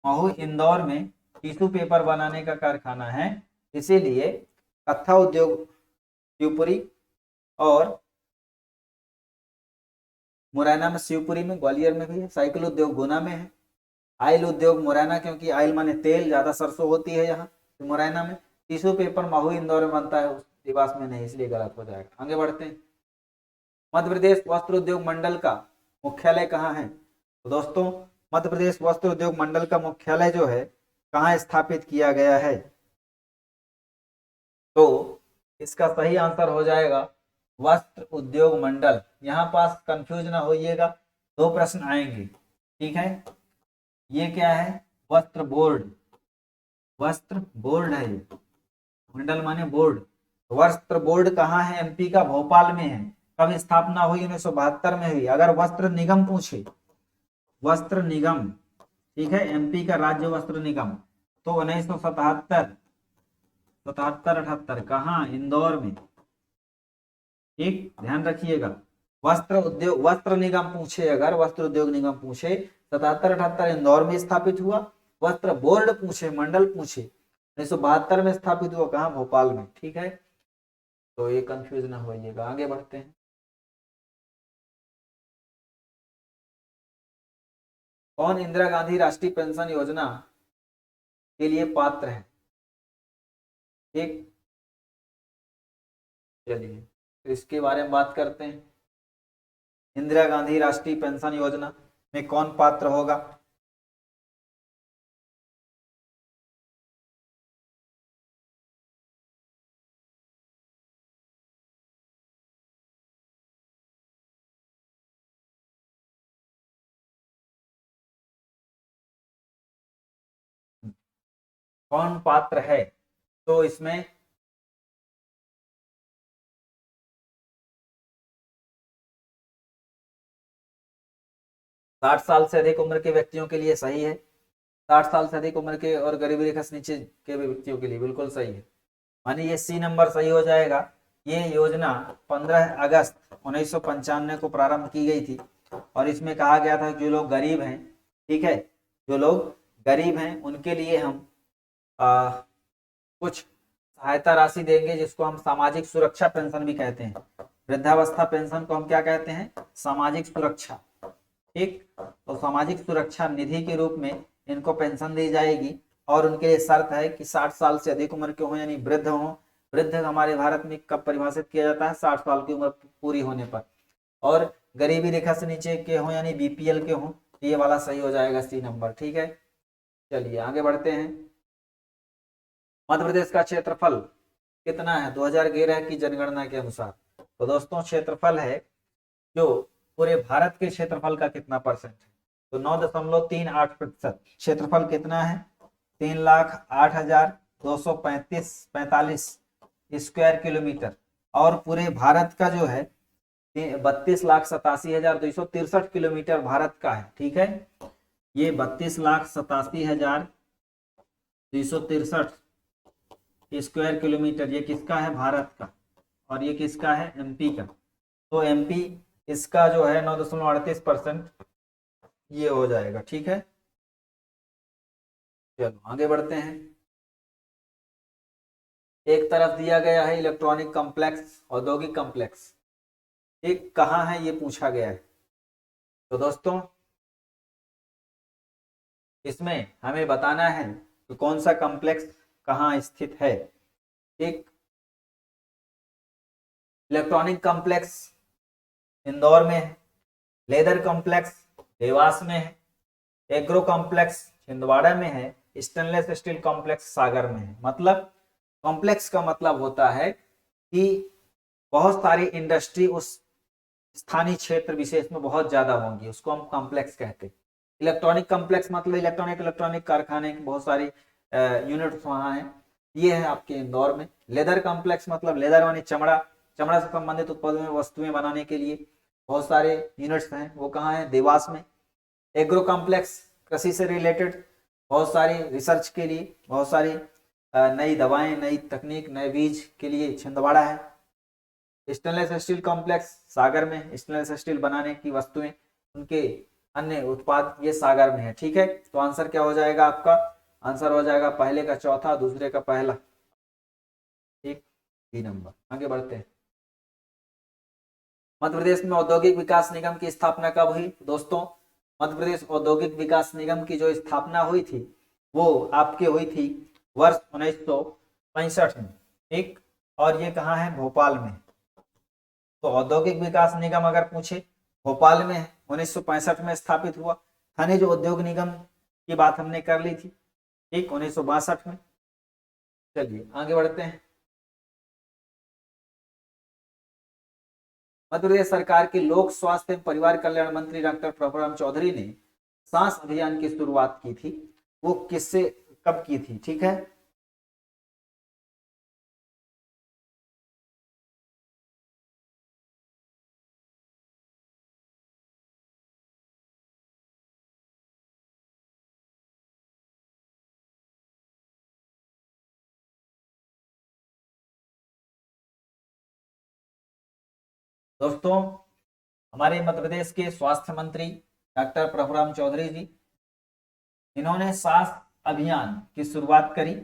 महू इंदौर में टिश्यू पेपर बनाने का कारखाना है, इसीलिए कत्था उद्योग शिवपुरी और मुरैना में, शिवपुरी में, ग्वालियर में भी है। साइकिल उद्योग गुना में है। आयल उद्योग मुरैना, क्योंकि आयल माने तेल, ज्यादा सरसों होती है यहाँ, तो मुरैना में। टिश्यू पेपर महू इंदौर में बनता है, उस देवास में नहीं, इसलिए गलत हो जाएगा। आगे बढ़ते हैं। मध्य प्रदेश वस्त्र उद्योग मंडल का मुख्यालय कहाँ है? तो दोस्तों, मध्य प्रदेश वस्त्र उद्योग मंडल का मुख्यालय जो है कहाँ स्थापित किया गया है? तो इसका सही आंसर हो जाएगा वस्त्र उद्योग मंडल। यहाँ पास कंफ्यूज ना होइएगा, दो प्रश्न आएंगे। ठीक है। ये क्या है, वस्त्र बोर्ड, वस्त्र बोर्ड है ये, मंडल माने बोर्ड। वस्त्र बोर्ड कहाँ है, एमपी का भोपाल में है। कब स्थापना हुई, 1972 में हुई। अगर वस्त्र निगम पूछे, वस्त्र निगम, ठीक है, एमपी का राज्य वस्त्र निगम, तो 1977, 77-78 कहाँ, इंदौर में। ठीक, ध्यान रखिएगा। वस्त्र उद्योग, वस्त्र निगम पूछे, अगर वस्त्र उद्योग निगम पूछे 77-78 इंदौर में स्थापित हुआ। वस्त्र बोर्ड पूछे, मंडल पूछे, 1972 में स्थापित हुआ, कहाँ, भोपाल में। ठीक है, तो ये कंफ्यूज ना होइएगा। आगे बढ़ते हैं। कौन इंदिरा गांधी राष्ट्रीय पेंशन योजना के लिए पात्र है। ठीक, चलिए तो इसके बारे में बात करते हैं। इंदिरा गांधी राष्ट्रीय पेंशन योजना में कौन पात्र होगा। कौन पात्र है, तो इसमें 60 साल से अधिक उम्र के व्यक्तियों के लिए सही है। 60 साल से अधिक उम्र के और गरीबी रेखा से नीचे के व्यक्तियों के लिए बिल्कुल सही है। मानी ये सी नंबर सही हो जाएगा। ये योजना 15 अगस्त 1995 को प्रारंभ की गई थी और इसमें कहा गया था कि जो लोग गरीब हैं, ठीक है, जो लोग गरीब हैं उनके लिए हम कुछ सहायता राशि देंगे, जिसको हम सामाजिक सुरक्षा पेंशन भी कहते हैं। वृद्धावस्था पेंशन को हम क्या कहते हैं, सामाजिक सुरक्षा। ठीक, तो सामाजिक सुरक्षा निधि के रूप में इनको पेंशन दी जाएगी और उनके लिए शर्त है कि 60 साल से अधिक उम्र के हों, यानी वृद्ध हों। वृद्ध हमारे भारत में कब परिभाषित किया जाता है, 60 साल की उम्र पूरी होने पर। और गरीबी रेखा से नीचे के हों यानी बीपीएल के हों, ये वाला सही हो जाएगा, सी नंबर। ठीक है, चलिए आगे बढ़ते हैं। मध्य प्रदेश का क्षेत्रफल कितना है 2011 की जनगणना के अनुसार। तो दोस्तों क्षेत्रफल है जो पूरे भारत के क्षेत्रफल का कितना परसेंट है, तो 9.38%। क्षेत्रफल कितना है, 3,08,235 स्क्वायर किलोमीटर। और पूरे भारत का जो है 32,87,263 किलोमीटर भारत का है। ठीक है, ये 32,87,263 स्क्वायर किलोमीटर ये किसका है, भारत का। और ये किसका है, एमपी का। तो एमपी इसका जो है 9.38% ये हो जाएगा। ठीक है, चलो आगे बढ़ते हैं। एक तरफ दिया गया है इलेक्ट्रॉनिक कॉम्प्लेक्स, औद्योगिक कॉम्प्लेक्स, एक कहाँ है ये पूछा गया है। तो दोस्तों इसमें हमें बताना है कि कौन सा कॉम्प्लेक्स कहाँ स्थित है। एक इलेक्ट्रॉनिक कॉम्प्लेक्स इंदौर में है, लेदर कॉम्प्लेक्स देवास में है, एग्रो कॉम्प्लेक्स छिंदवाड़ा में है, स्टेनलेस स्टील कॉम्प्लेक्स सागर में है। मतलब कॉम्प्लेक्स का मतलब होता है कि बहुत सारी इंडस्ट्री उस स्थानीय क्षेत्र विशेष में बहुत ज्यादा होंगी, उसको हम कॉम्प्लेक्स कहते हैं। इलेक्ट्रॉनिक कॉम्प्लेक्स मतलब इलेक्ट्रॉनिक कारखाने की बहुत सारी यूनिट्स वहां हैं, ये है आपके इंदौर में। लेदर कॉम्प्लेक्स मतलब लेदर मानी चमड़ा, चमड़ा से संबंधित उत्पादों में वस्तुएं बनाने के लिए बहुत सारे यूनिट्स हैं, वो कहाँ है, देवास में। एग्रो कॉम्प्लेक्स कृषि से रिलेटेड बहुत सारी रिसर्च के लिए, बहुत सारी नई दवाएं, नई तकनीक, नए बीज के लिए छिंदवाड़ा है। स्टेनलेस स्टील कॉम्प्लेक्स सागर में, स्टेनलेस स्टील बनाने की वस्तुएं, उनके अन्य उत्पाद ये सागर में है। ठीक है, तो आंसर क्या हो जाएगा आपका, आंसर हो जाएगा पहले का चौथा, दूसरे का पहला। ठीक, बी नंबर। आगे बढ़ते हैं। मध्य प्रदेश में औद्योगिक विकास निगम की स्थापना कब हुई दोस्तों। मध्य प्रदेश औद्योगिक विकास निगम की जो स्थापना हुई थी वो आपके हुई थी वर्ष 1965 में। ठीक, और ये कहाँ है, भोपाल में। तो औद्योगिक विकास निगम अगर पूछे भोपाल में 1965 में स्थापित हुआ। खनिज उद्योग निगम की बात हमने कर ली थी, ठीक, 1962 में। चलिए आगे बढ़ते हैं। मध्य प्रदेश सरकार के लोक स्वास्थ्य एवं परिवार कल्याण मंत्री डॉक्टर प्रभुराम चौधरी ने सांस अभियान की शुरुआत की थी वो किससे कब की थी, ठीक है। दोस्तों, हमारे मध्य प्रदेश के स्वास्थ्य मंत्री डॉक्टर प्रभुराम चौधरी जी, इन्होंने सांस अभियान की शुरुआत करी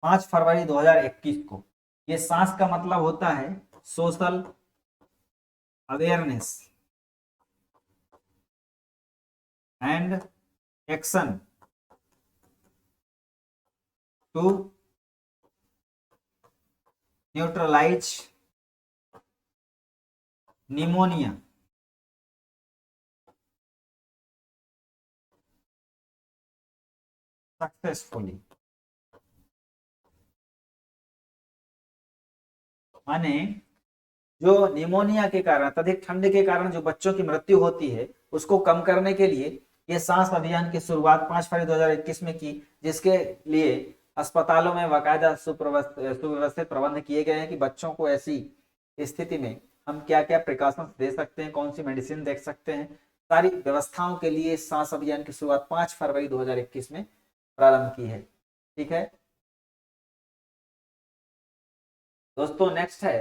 5 फरवरी 2021 को। ये सांस का मतलब होता है social awareness and action to neutralise pneumonia. Successfully, माने जो निमोनिया के कारण, अत्यधिक ठंड के कारण जो बच्चों की मृत्यु होती है उसको कम करने के लिए ये सांस अभियान की शुरुआत 5 फरवरी 2021 में की, जिसके लिए अस्पतालों में बाकायदा सुव्यवस्थित प्रबंध किए गए हैं कि बच्चों को ऐसी स्थिति में हम क्या क्या प्रिकॉशंस दे सकते हैं, कौन सी मेडिसिन दे सकते हैं। सारी व्यवस्थाओं के लिए सांस अभियान की शुरुआत 5 फरवरी 2021 में प्रारंभ की है, ठीक है दोस्तों। नेक्स्ट है,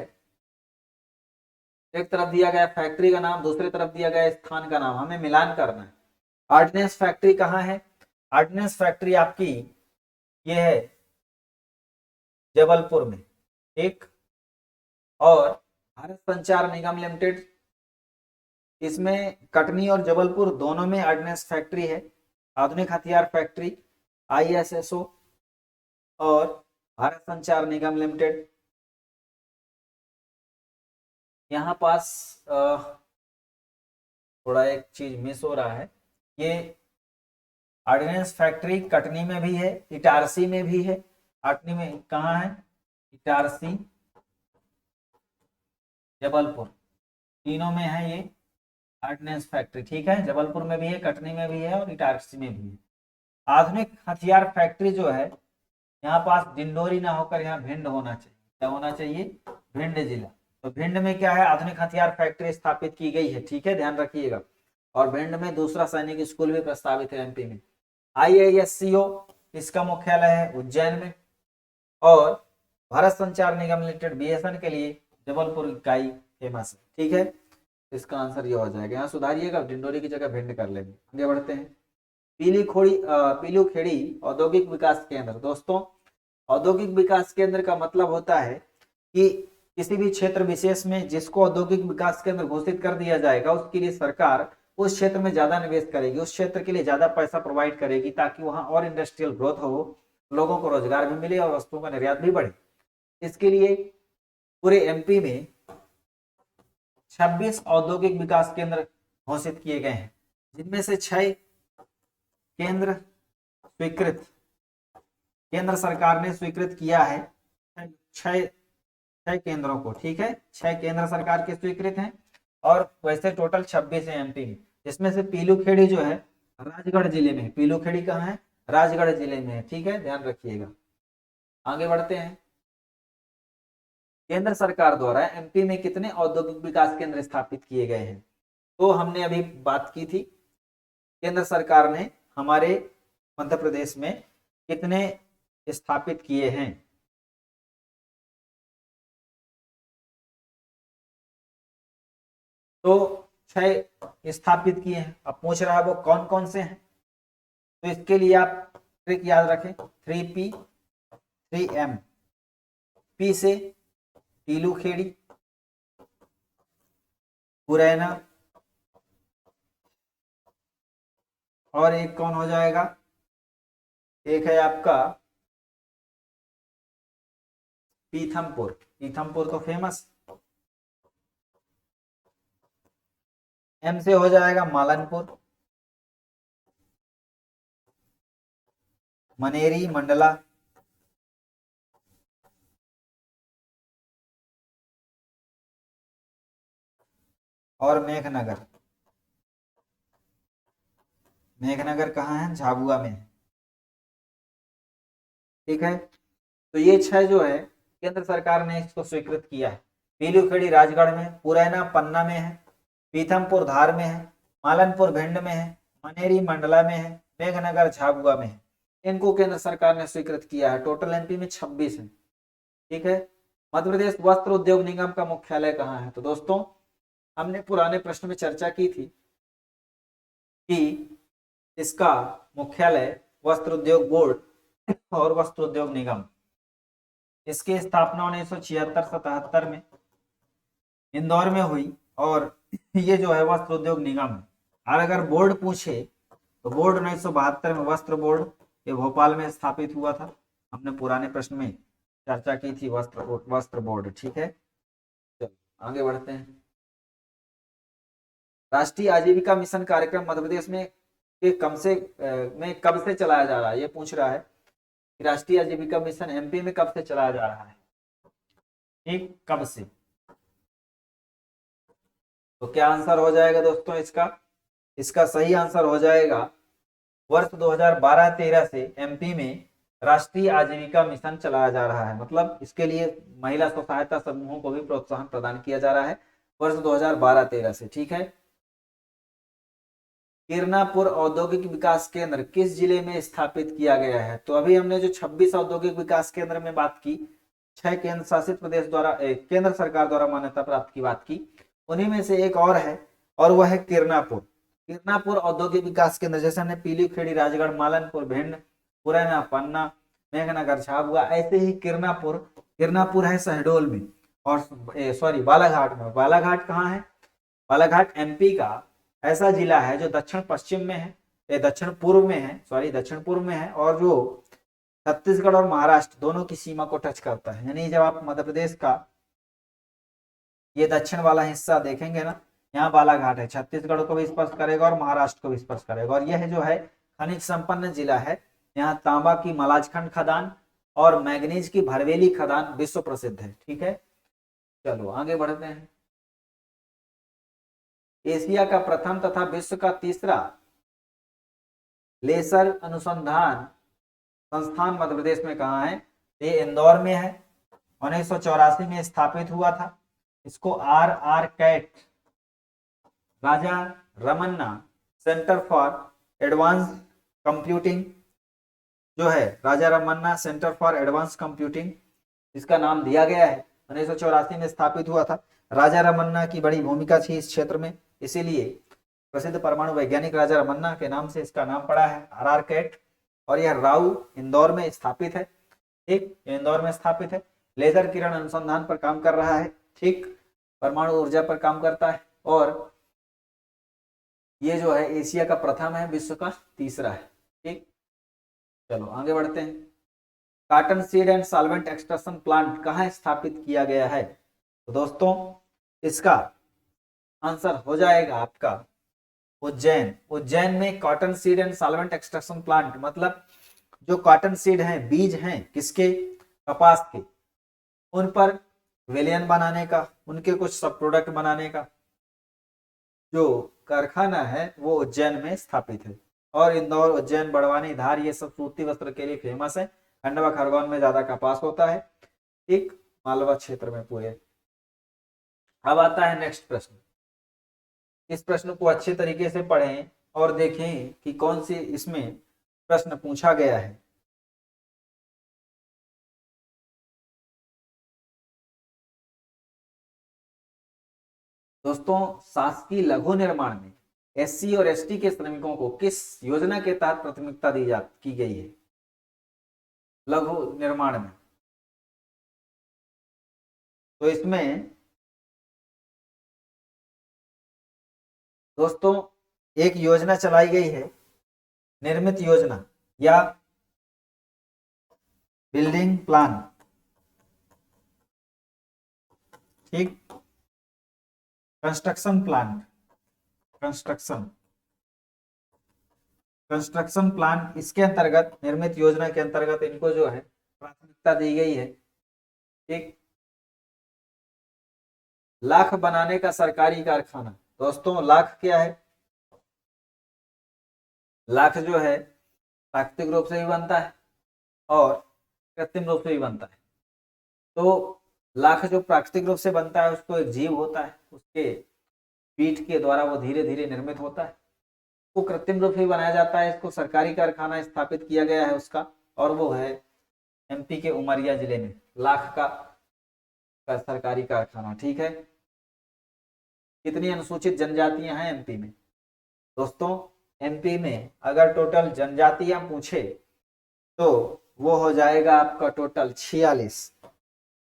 एक तरफ दिया गया फैक्ट्री का नाम, दूसरी तरफ दिया गया स्थान का नाम, हमें मिलान करना है। आर्डिनेंस फैक्ट्री कहाँ है? आर्डिनेंस फैक्ट्री आपकी ये है जबलपुर में, एक। और भारत संचार निगम लिमिटेड, इसमें कटनी और जबलपुर दोनों में आर्डिनेंस फैक्ट्री है। आधुनिक हथियार फैक्ट्री आईएसएसओ और भारत संचार निगम लिमिटेड, यहाँ पास थोड़ा एक चीज मिस हो रहा है। ये ऑर्डिनेंस फैक्ट्री कटनी में भी है, इटारसी में भी है। कटनी में कहाँ है? इटारसी, जबलपुर, तीनों में है ये ऑर्डिनेंस फैक्ट्री, ठीक है। जबलपुर में भी है, कटनी में भी है और इटारसी में भी है। आधुनिक हथियार फैक्ट्री जो है, यहाँ पास डिंडोरी ना होकर यहाँ भिंड होना चाहिए। क्या होना चाहिए? भिंड जिला। तो भिंड में क्या है? आधुनिक हथियार फैक्ट्री स्थापित की गई है, ठीक है, ध्यान रखिएगा। और भिंड में दूसरा सैनिक स्कूल भी प्रस्तावित है एमपी में। आईएएससीओ, इसका मुख्यालय है उज्जैन में। और भारत संचार निगम लिमिटेड बीएसएन के लिए जबलपुर इकाई फेमस है, ठीक है। इसका आंसर ये हो जाएगा, यहाँ सुधारिएगा, डिंडोरी की जगह भिंड कर लेंगे। आगे बढ़ते हैं। पीलूखेड़ी औद्योगिक विकास केंद्र। दोस्तों, औद्योगिक विकास केंद्र का मतलब होता है कि किसी भी क्षेत्र विशेष में जिसको औद्योगिक विकास केंद्र घोषित कर दिया जाएगा, उसके लिए सरकार उस क्षेत्र में ज्यादा निवेश करेगी, उस क्षेत्र के लिए ज्यादा पैसा प्रोवाइड करेगी, ताकि वहां और इंडस्ट्रियल ग्रोथ हो, लोगों को रोजगार भी मिले और वस्तुओं का निर्यात भी बढ़े। इसके लिए पूरे एमपी में 26 औद्योगिक विकास केंद्र घोषित किए गए हैं, जिनमें से 6 केंद्र स्वीकृत, केंद्र सरकार ने स्वीकृत किया है 6 केंद्रों को, ठीक है। 6 केंद्र सरकार के स्वीकृत हैं और वैसे टोटल 26 है एमपी में। इसमें से पीलूखेड़ी जो है राजगढ़ जिले में, पीलूखेड़ी कहाँ है? राजगढ़ जिले में है, ठीक है, ध्यान रखिएगा। आगे बढ़ते हैं। केंद्र सरकार द्वारा एमपी में कितने औद्योगिक विकास केंद्र स्थापित किए गए हैं? तो हमने अभी बात की थी, केंद्र सरकार ने हमारे मध्य प्रदेश में कितने स्थापित किए हैं? तो 6 स्थापित किए हैं। अब पूछ रहा है वो कौन कौन से हैं, तो इसके लिए आप ट्रिक याद रखें, 3P 3M। पी से पीलूखेड़ी, मुरैना, और एक कौन हो जाएगा? एक है आपका पीथमपुर। पीथमपुर तो फेमस। एम से हो जाएगा मालनपुर, मनेरी, मंडला, और मेघनगर। मेघनगर कहाँ है? झाबुआ में है। ठीक है, तो ये 6 जो है केंद्र सरकार ने इसको स्वीकृत किया है। पीलूखेड़ी राजगढ़ में, पुरैना पन्ना में है, पीथमपुर धार में है, मालनपुर भिंड में है, मनेरी मंडला में है, मेघनगर झाबुआ में है। इनको केंद्र सरकार ने स्वीकृत किया है। टोटल एमपी में 26 है। ठीक है, मध्य प्रदेश वस्त्र उद्योग निगम का मुख्यालय कहाँ है? तो दोस्तों हमने पुराने प्रश्न में चर्चा की थी कि इसका मुख्यालय वस्त्र उद्योग बोर्ड और वस्त्र उद्योग निगम, इसकी स्थापना 1976-77 में इंदौर में हुई। और ये जो है वस्त्र उद्योग निगम है। और अगर बोर्ड पूछे तो बोर्ड 1972 में वस्त्र बोर्ड ये भोपाल में स्थापित हुआ था। हमने पुराने प्रश्न में चर्चा की थी वस्त्र बोर्ड। ठीक है, चलो आगे बढ़ते हैं। राष्ट्रीय आजीविका मिशन कार्यक्रम मध्य प्रदेश में कब से चलाया जा रहा है? ये पूछ रहा है कि राष्ट्रीय आजीविका मिशन एमपी में कब से चलाया जा रहा है? ठीक, कब से? तो क्या आंसर हो जाएगा दोस्तों इसका? इसका सही आंसर हो जाएगा वर्ष 2012-13 से एमपी में राष्ट्रीय आजीविका मिशन चलाया जा रहा है। मतलब इसके लिए महिला स्व सहायता समूहों को भी प्रोत्साहन प्रदान किया जा रहा है वर्ष 2012-13 से। ठीक है, किरनापुर औद्योगिक विकास केंद्र किस जिले में स्थापित किया गया है? तो अभी हमने जो 26 औद्योगिक विकास केंद्र में बात की, 6 केंद्र शासित प्रदेश द्वारा केंद्र सरकार द्वारा मान्यता प्राप्त की बात की, उन्हीं में से एक और है और वह है किरनापुर। किरनापुर औद्योगिक विकास केंद्र, जैसे हमने पीलीखेड़ी राजगढ़, मालनपुर भिंड, पुरैना पन्ना, मेघनगर झाबुआ, ऐसे ही किरनापुर है शहडोल में और सॉरी बालाघाट में। बालाघाट कहाँ है? बालाघाट एमपी का ऐसा जिला है जो दक्षिण पश्चिम में है, दक्षिण पूर्व में है, सॉरी दक्षिण पूर्व में है, और जो छत्तीसगढ़ और महाराष्ट्र दोनों की सीमा को टच करता है। यानी जब आप मध्य प्रदेश का ये दक्षिण वाला हिस्सा देखेंगे ना, यहाँ बालाघाट है, छत्तीसगढ़ को भी स्पर्श करेगा और महाराष्ट्र को भी स्पर्श करेगा। और यह जो है खनिज संपन्न जिला है। यहाँ तांबा की मलाजखंड खदान और मैग्नीज की भरवेली खदान विश्व प्रसिद्ध है। ठीक है, चलो आगे बढ़ते हैं। एशिया का प्रथम तथा विश्व का तीसरा लेसर अनुसंधान संस्थान मध्य प्रदेश में कहाँ है? ये इंदौर में है। 1984 में स्थापित हुआ था। इसको R CAT Raja Ramanna centre for advance computing जो है, Raja Ramanna centre for advance computing इसका नाम दिया गया है। 1984 में स्थापित हुआ था। राजा रमन्ना की बड़ी भूमिका थी इस क्षेत्र में, इसीलिए प्रसिद्ध परमाणु वैज्ञानिक राजा रमन्ना के नाम से इसका नाम पड़ा है आर कैट। और यह राउ इंदौर में स्थापित है। ठीक, इंदौर में स्थापित है। लेजर किरण अनुसंधान पर काम कर रहा है। ठीक, परमाणु ऊर्जा पर काम करता है। और ये जो है एशिया का प्रथम है, विश्व का तीसरा है। ठीक, चलो आगे बढ़ते हैं। Cotton seed and solvent extraction plant कहाँ स्थापित किया गया है? तो दोस्तों इसका आंसर हो जाएगा आपका उज्जैन। उज्जैन में cotton seed and solvent extraction plant, मतलब जो कॉटन सीड हैं, बीज हैं किसके? कपास के, उन पर विलयन बनाने का, उनके कुछ सब प्रोडक्ट बनाने का जो कारखाना है वो उज्जैन में स्थापित है। और इंदौर, उज्जैन, बड़वानी, धार ये सब सूती वस्त्र के लिए फेमस है। खंडवा खरगोन में ज्यादा कपास होता है। ठीक, मालवा क्षेत्र में पूरे। अब आता है नेक्स्ट प्रश्न। इस प्रश्न को अच्छे तरीके से पढ़ें और देखें कि कौन सी इसमें प्रश्न पूछा गया है। दोस्तों शासकीय लघु निर्माण में एससी और एसटी के श्रमिकों को किस योजना के तहत प्राथमिकता की गई है? लघु निर्माण में तो इसमें दोस्तों एक योजना चलाई गई है, निर्मित योजना या बिल्डिंग प्लान। ठीक, कंस्ट्रक्शन प्लान, कंस्ट्रक्शन प्लान, इसके अंतर्गत निर्मित योजना के अंतर्गत इनको जो है प्राथमिकता दी गई है। ठीक, लाख बनाने का सरकारी कारखाना। दोस्तों लाख क्या है? लाख जो है प्राकृतिक रूप से भी बनता है और कृत्रिम रूप से भी बनता है। तो लाख जो प्राकृतिक रूप से बनता है उसको एक जीव होता है, उसके पीठ के द्वारा वो धीरे धीरे निर्मित होता है। वो कृत्रिम रूप से बनाया जाता है, इसको सरकारी कारखाना स्थापित किया गया है उसका, और वो है एमपी के उमरिया जिले में लाख का सरकारी कारखाना। ठीक है। कितनी अनुसूचित जनजातियां हैं एमपी में? दोस्तों एमपी में अगर टोटल जनजातियां पूछे तो वो हो जाएगा आपका टोटल 46,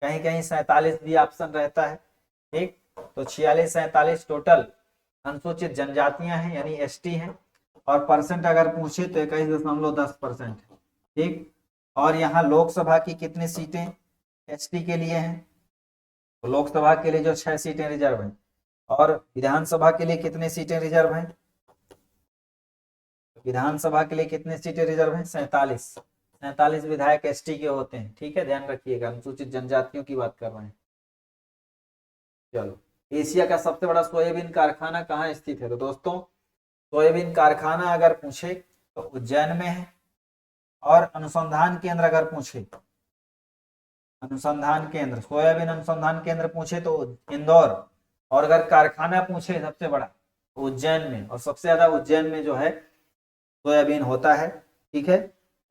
कहीं कहीं 47 भी ऑप्शन रहता है। ठीक, तो 46-47 टोटल अनुसूचित जनजातियां हैं यानी एसटी हैं। और परसेंट अगर पूछे तो 21.10%। ठीक, और यहाँ लोकसभा की कितनी सीटें एसटी के लिए हैं? तो लोकसभा के लिए जो 6 सीटें रिजर्व हैं, और विधानसभा के लिए कितनी सीटें रिजर्व हैं? विधानसभा के लिए कितनी सीटें रिजर्व हैं? 47 विधायक एसटी के होते हैं। ठीक है, ध्यान रखिएगा, अनुसूचित जनजातियों की बात कर रहे हैं। चलो, एशिया का सबसे बड़ा सोयाबीन कारखाना कहाँ स्थित है? तो दोस्तों सोयाबीन कारखाना अगर पूछे तो उज्जैन में है, और अनुसंधान केंद्र अगर पूछे, अनुसंधान केंद्र सोयाबीन अनुसंधान केंद्र पूछे तो इंदौर, और अगर कारखाना पूछे सबसे बड़ा तो उज्जैन में, और सबसे ज्यादा उज्जैन में जो है सोयाबीन होता है। ठीक है,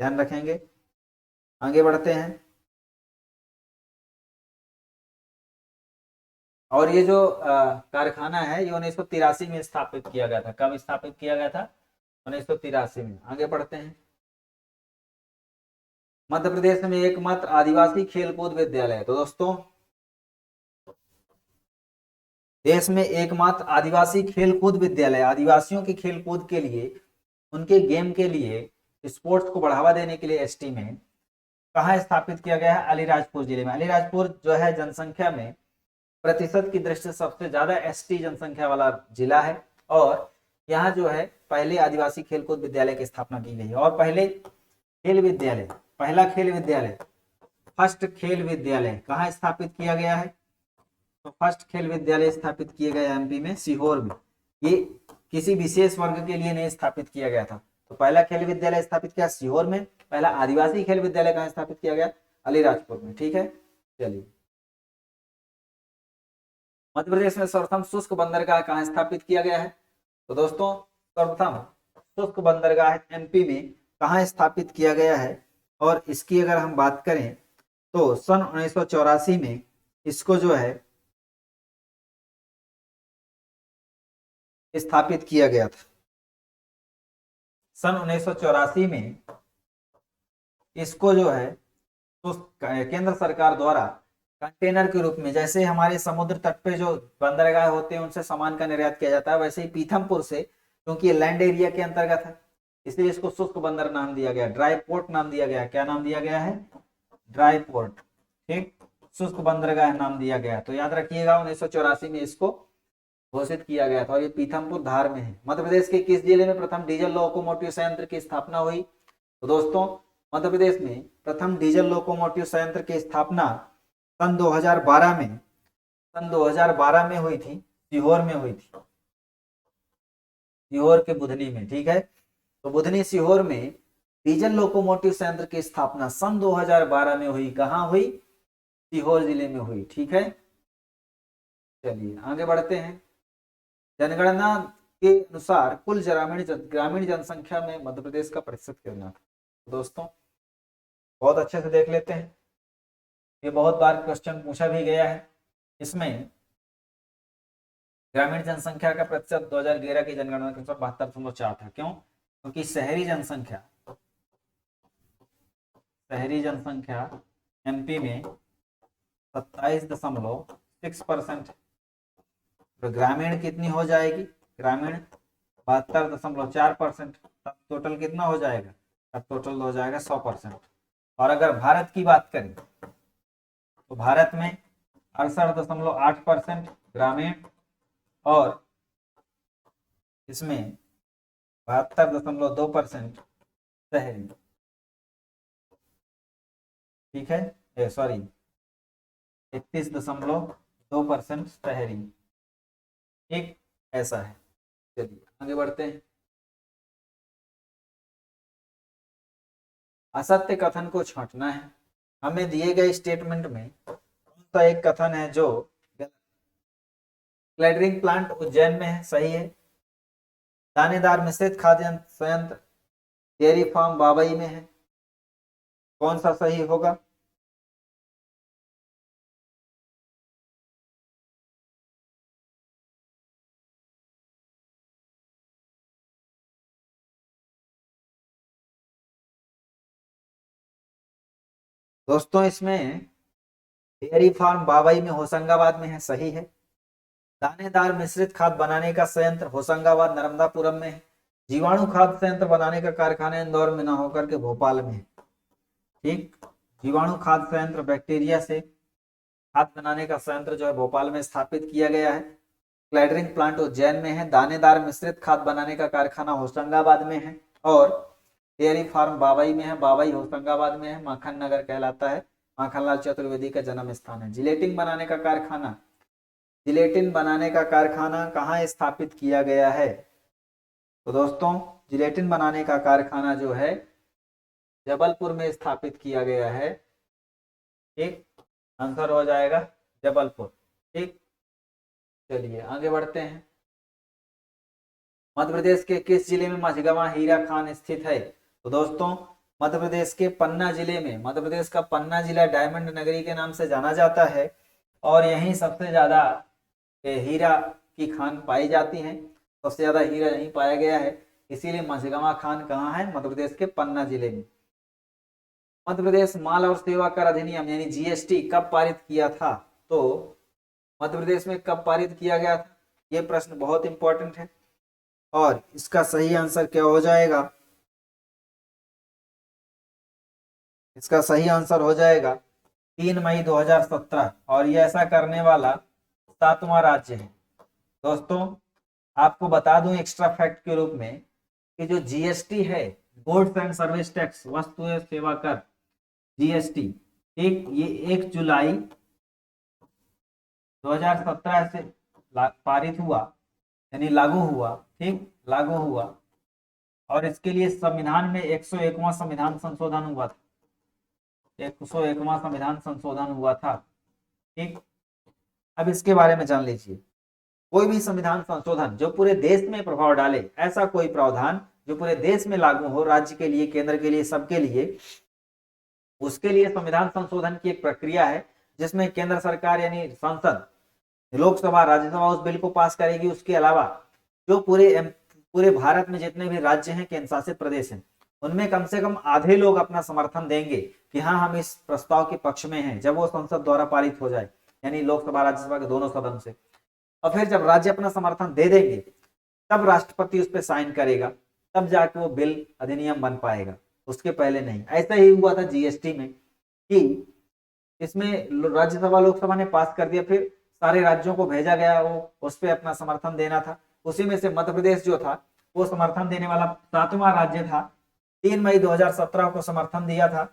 ध्यान रखेंगे। आगे बढ़ते हैं। और ये जो कारखाना है ये 1983 में स्थापित किया गया था। कब स्थापित किया गया था? 1983 में। आगे बढ़ते हैं। मध्य प्रदेश में एकमात्र आदिवासी खेलकूद विद्यालय है। तो दोस्तों देश में एकमात्र आदिवासी खेलकूद विद्यालय, आदिवासियों के खेलकूद के लिए, उनके गेम के लिए, स्पोर्ट्स को बढ़ावा देने के लिए एसटी में कहाँ स्थापित किया गया है? अलीराजपुर जिले में। अलीराजपुर जो है जनसंख्या में प्रतिशत की दृष्टि से सबसे ज्यादा एसटी जनसंख्या वाला जिला है, और यहाँ जो है पहले आदिवासी खेलकूद विद्यालय की स्थापना की गई है। और पहला खेल विद्यालय फर्स्ट खेल विद्यालय कहाँ स्थापित किया गया है? तो फर्स्ट खेल विद्यालय स्थापित किए गए एमपी में सीहोर में। ये किसी विशेष वर्ग के लिए नहीं स्थापित किया गया था। तो पहला खेल विद्यालय स्थापित किया सीहोर में। पहला आदिवासी खेल विद्यालय कहाँ स्थापित किया गया? अलीराजपुर में। ठीक है, चलिए। मध्य प्रदेश में सर्वप्रथम शुष्क बंदरगाह कहाँ स्थापित किया गया है? तो दोस्तों सर्वप्रथम शुष्क बंदरगाह एमपी में कहाँ स्थापित किया गया है? और इसकी अगर हम बात करें तो सन 1984 में इसको जो है स्थापित किया गया था। सन 1984 में इसको जो है तो केंद्र सरकार द्वारा कंटेनर के रूप में, जैसे हमारे समुद्र तट पे जो बंदरगाह होते हैं उनसे सामान का निर्यात किया जाता है, वैसे ही पीथमपुर से, क्योंकि ये लैंड एरिया के अंतर्गत है इसलिए इसको शुष्क बंदर नाम दिया गया, ड्राई पोर्ट नाम दिया गया। क्या नाम दिया गया है? Dry port. ठीक, शुष्क बंदरगाह नाम दिया गया। तो याद रखिएगा 1984 में इसको घोषित किया गया था, और ये पीथमपुर धार में है। मध्य प्रदेश के किस जिले में प्रथम डीजल लोकोमोटिव संयंत्र की स्थापना हुई? तो दोस्तों मध्य प्रदेश में प्रथम डीजल लोकोमोटिव संयंत्र की स्थापना सन 2012 में हुई थी, सीहोर में हुई थी, सीहोर के बुधनी में। ठीक है, तो बुधनी सीहोर में डीजल लोकोमोटिव संयंत्र की स्थापना सन 2012 में हुई। कहाँ हुई? सीहोर जिले में हुई। ठीक है, चलिए आगे बढ़ते हैं। जनगणना के अनुसार कुल ग्रामीण जनसंख्या में मध्य प्रदेश का प्रतिशत कितना था? दोस्तों बहुत अच्छे से देख लेते हैं, ये बहुत बार क्वेश्चन पूछा भी गया है। इसमें ग्रामीण जनसंख्या का प्रतिशत 2011 की जनगणना के अनुसार 72.4 था। क्यों? क्योंकि शहरी जनसंख्या एमपी में 27.6%। तो ग्रामीण कितनी हो जाएगी? ग्रामीण 72.4%। तब टोटल कितना हो जाएगा? तब टोटल हो जाएगा 100%। और अगर भारत की बात करें तो भारत में 68.8% ग्रामीण, और इसमें 72.2% शहरी। ठीक है, सॉरी 31.2% शहरी। ठीक, ऐसा है। चलिए आगे बढ़ते हैं। असत्य कथन को छांटना है। हमें दिए गए स्टेटमेंट में कौन सा एक कथन है जो क्लैडरिंग प्लांट उज्जैन में है, सही है। दानेदार मिश्रित खाद्य संयंत्र डेयरी फार्म बाबई में है, कौन सा सही होगा? दोस्तों इसमें डेयरी फार्म बाबई में होशंगाबाद में है, सही है। दानेदार मिश्रित खाद बनाने का संयंत्र होशंगाबाद नर्मदापुरम में है। जीवाणु खाद संयंत्र बनाने का कारखाना इंदौर में ना होकर के भोपाल में है। ठीक, जीवाणु खाद संयंत्र बैक्टीरिया से खाद बनाने का संयंत्र जो है भोपाल में स्थापित किया गया है। क्लैडरिंग प्लांट उज्जैन में है। दानेदार मिश्रित खाद बनाने का कारखाना होशंगाबाद में है। और डेयरी फार्म बाबई में है, बाबई होशंगाबाद में है। माखन नगर कहलाता है, माखनलाल चतुर्वेदी का जन्म स्थान है। जिलेटिन बनाने का कारखाना, जिलेटिन बनाने का कारखाना कहाँ स्थापित किया गया है? तो दोस्तों जिलेटिन बनाने का कारखाना जो है जबलपुर में स्थापित किया गया है। ठीक, आंसर हो जाएगा जबलपुर। ठीक, चलिए आगे बढ़ते हैं। मध्य प्रदेश के किस जिले में मझगवां हीरा खान स्थित है? तो दोस्तों मध्य प्रदेश के पन्ना जिले में, मध्य प्रदेश का पन्ना जिला डायमंड नगरी के नाम से जाना जाता है और यहीं सबसे ज्यादा हीरा की खान पाई जाती है। सबसे ज्यादा हीरा यहीं पाया गया है, इसीलिए मझगवां खान कहाँ है? मध्य प्रदेश के पन्ना जिले में। मध्य प्रदेश माल और सेवा कर अधिनियम यानी जीएसटी कब पारित किया था? तो मध्य प्रदेश में कब पारित किया गया था? ये प्रश्न बहुत इंपॉर्टेंट है और इसका सही आंसर क्या हो जाएगा? इसका सही आंसर हो जाएगा 3 मई 2017 और ये ऐसा करने वाला 7वां राज्य है। दोस्तों आपको बता दूं एक्स्ट्रा फैक्ट के रूप में कि जो जीएसटी है, गुड्स एंड सर्विस टैक्स, वस्तु एवं सेवा कर, जीएसटी, एक ये 1 जुलाई 2017 से पारित हुआ यानी लागू हुआ। ठीक, लागू हुआ और इसके लिए संविधान में 101वां संविधान संशोधन हुआ था। 101वां संविधान संशोधन हुआ था। ठीक, अब इसके बारे में जान लीजिए। कोई भी संविधान संशोधन जो पूरे देश में प्रभाव डाले, ऐसा कोई प्रावधान जो पूरे देश में लागू हो, राज्य के लिए, केंद्र के लिए, सबके लिए, उसके लिए संविधान संशोधन की एक प्रक्रिया है जिसमें केंद्र सरकार यानी संसद, लोकसभा, राज्यसभा उस बिल को पास करेगी। उसके अलावा जो पूरे भारत में जितने भी राज्य हैं, केंद्र शासित प्रदेश हैं, उनमें कम से कम आधे लोग अपना समर्थन देंगे कि हाँ हम इस प्रस्ताव के पक्ष में हैं, जब वो संसद द्वारा पारित हो जाए, यानी लोकसभा राज्यसभा के दोनों सदन से। और फिर जब राज्य अपना समर्थन दे देंगे तब राष्ट्रपति उस पर साइन करेगा, तब जाके वो बिल अधिनियम बन पाएगा, उसके पहले नहीं। ऐसा ही हुआ था जीएसटी में कि इसमें राज्यसभा लोकसभा ने पास कर दिया, फिर सारे राज्यों को भेजा गया, वो उस पर अपना समर्थन देना था। उसी में से मध्य प्रदेश जो था वो समर्थन देने वाला 7वां राज्य था। 3 मई 2017 को समर्थन दिया था।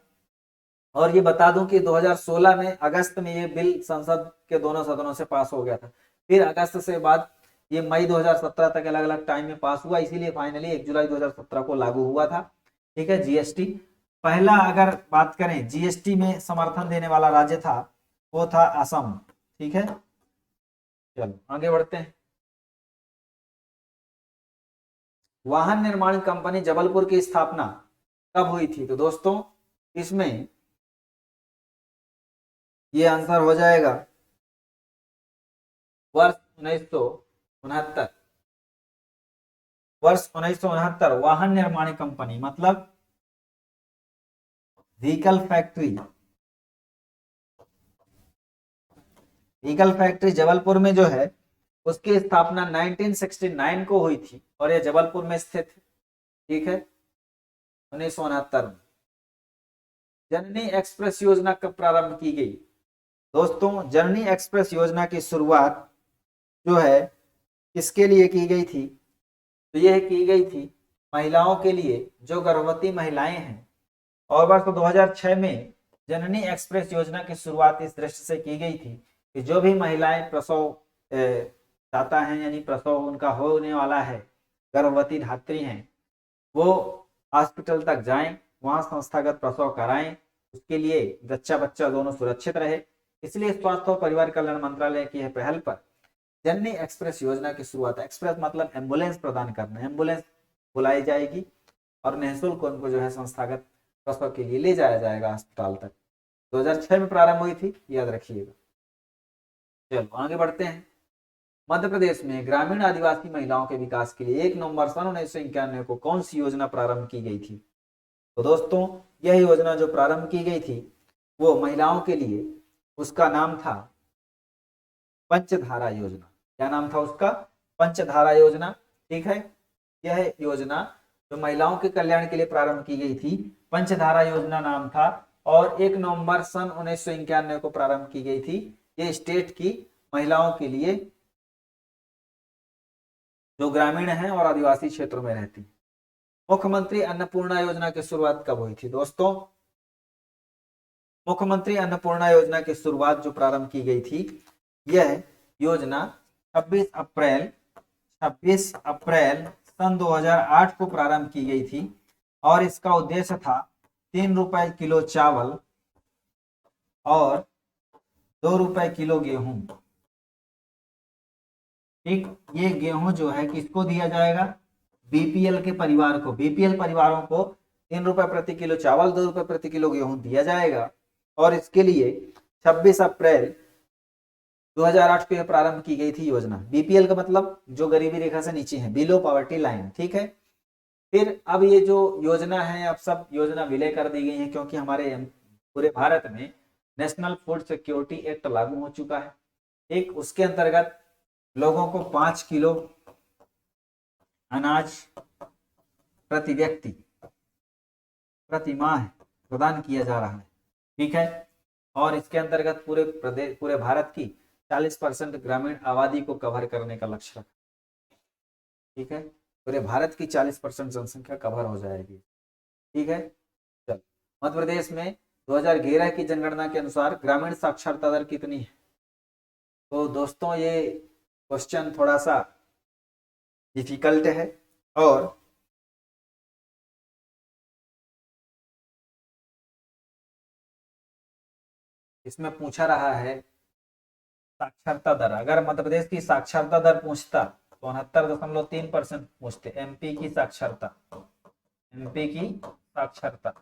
और ये बता दूं कि 2016 में अगस्त में ये बिल संसद के दोनों सदनों से पास हो गया था। फिर अगस्त से बाद ये मई 2017 तक अलग अलग टाइम में पास हुआ, इसीलिए फाइनली 1 जुलाई 2017 को लागू हुआ था। ठीक है, जीएसटी पहला अगर बात करें जीएसटी में समर्थन देने वाला राज्य था वो था असम। ठीक है, चलो आगे बढ़ते हैं। वाहन निर्माण कंपनी जबलपुर की स्थापना कब हुई थी? तो दोस्तों इसमें ये आंसर हो जाएगा वर्ष 1969। वर्ष 1969 वाहन निर्माण कंपनी मतलब vehicle factory, vehicle factory Jabalpur में जो है उसकी स्थापना 1969 को हुई थी और यह जबलपुर में स्थित है। ठीक है, 1969 में। जननी एक्सप्रेस योजना कब प्रारंभ की गई? दोस्तों जननी एक्सप्रेस योजना की शुरुआत जो है किसके लिए की गई थी? तो यह की गई थी महिलाओं के लिए जो गर्भवती महिलाएं हैं। और वर्ष 2006 में जननी एक्सप्रेस योजना की शुरुआत इस दृष्टि से की गई थी कि जो भी महिलाएं प्रसव चाहता है यानी प्रसव उनका होने वाला है, गर्भवती धात्री हैं, वो हॉस्पिटल तक जाएं, वहां संस्थागत प्रसव कराएं, उसके लिए जच्चा बच्चा दोनों सुरक्षित रहे। इसलिए स्वास्थ्य और परिवार कल्याण मंत्रालय की यह पहल पर जननी एक्सप्रेस योजना की शुरुआत, एक्सप्रेस मतलब एम्बुलेंस प्रदान करना, एम्बुलेंस बुलाई जाएगी और निःशुल्क उनको जो है संस्थागत प्रसव के लिए ले जाया जाएगा अस्पताल तक। 2006 में प्रारंभ हुई थी, याद रखिएगा। चलो आगे बढ़ते हैं। मध्य प्रदेश में ग्रामीण आदिवासी महिलाओं के विकास के लिए 1 नवंबर सन 1991 को कौन सी योजना प्रारंभ की गई थी? तो दोस्तों यह योजना जो प्रारंभ की गई थी वो महिलाओं के लिए, उसका नाम था पंचधारा योजना। क्या नाम था उसका? पंचधारा योजना। ठीक है, यह योजना जो महिलाओं के कल्याण के लिए प्रारंभ की गई थी, पंचधारा योजना नाम था, और 1 नवंबर सन 1991 को प्रारंभ की गई थी। ये स्टेट की महिलाओं के लिए जो ग्रामीण हैं और आदिवासी क्षेत्रों में रहती। मुख्यमंत्री अन्नपूर्णा योजना की शुरुआत कब हुई थी दोस्तों? मुख्यमंत्री अन्नपूर्णा योजना की शुरुआत जो प्रारंभ की गई थी, यह योजना 26 अप्रैल सन 2008 को प्रारंभ की गई थी और इसका उद्देश्य था 3 रुपए किलो चावल और 2 रुपए किलो गेहूं। ठीक, ये गेहूं जो है किसको दिया जाएगा? बीपीएल के परिवार को। बीपीएल परिवारों को 3 रुपए प्रति किलो चावल, 2 रुपए प्रति किलो गेहूं दिया जाएगा और इसके लिए 26 अप्रैल 2008 को यह प्रारंभ की गई थी योजना। बीपीएल का मतलब जो गरीबी रेखा से नीचे है, बिलो पॉवर्टी लाइन। ठीक है, फिर अब ये जो योजना है, अब सब योजना विलय कर दी गई है क्योंकि हमारे पूरे भारत में नेशनल फूड सिक्योरिटी एक्ट लागू हो चुका है। एक उसके अंतर्गत लोगों को 5 किलो अनाज प्रति व्यक्ति प्रति माह प्रदान किया जा रहा है। ठीक है, और इसके अंतर्गत पूरे भारत की 40% ग्रामीण आबादी को कवर करने का लक्ष्य रखा। ठीक है, पूरे भारत की 40% जनसंख्या कवर हो जाएगी। ठीक है, चल मध्य प्रदेश में 2011 की जनगणना के अनुसार ग्रामीण साक्षरता दर कितनी है? तो दोस्तों ये क्वेश्चन थोड़ा सा डिफिकल्ट है और इसमें पूछा रहा है साक्षरता दर। अगर मध्य प्रदेश की साक्षरता दर पूछता तो 69.3% पूछते। एमपी की साक्षरता, एमपी की साक्षरता,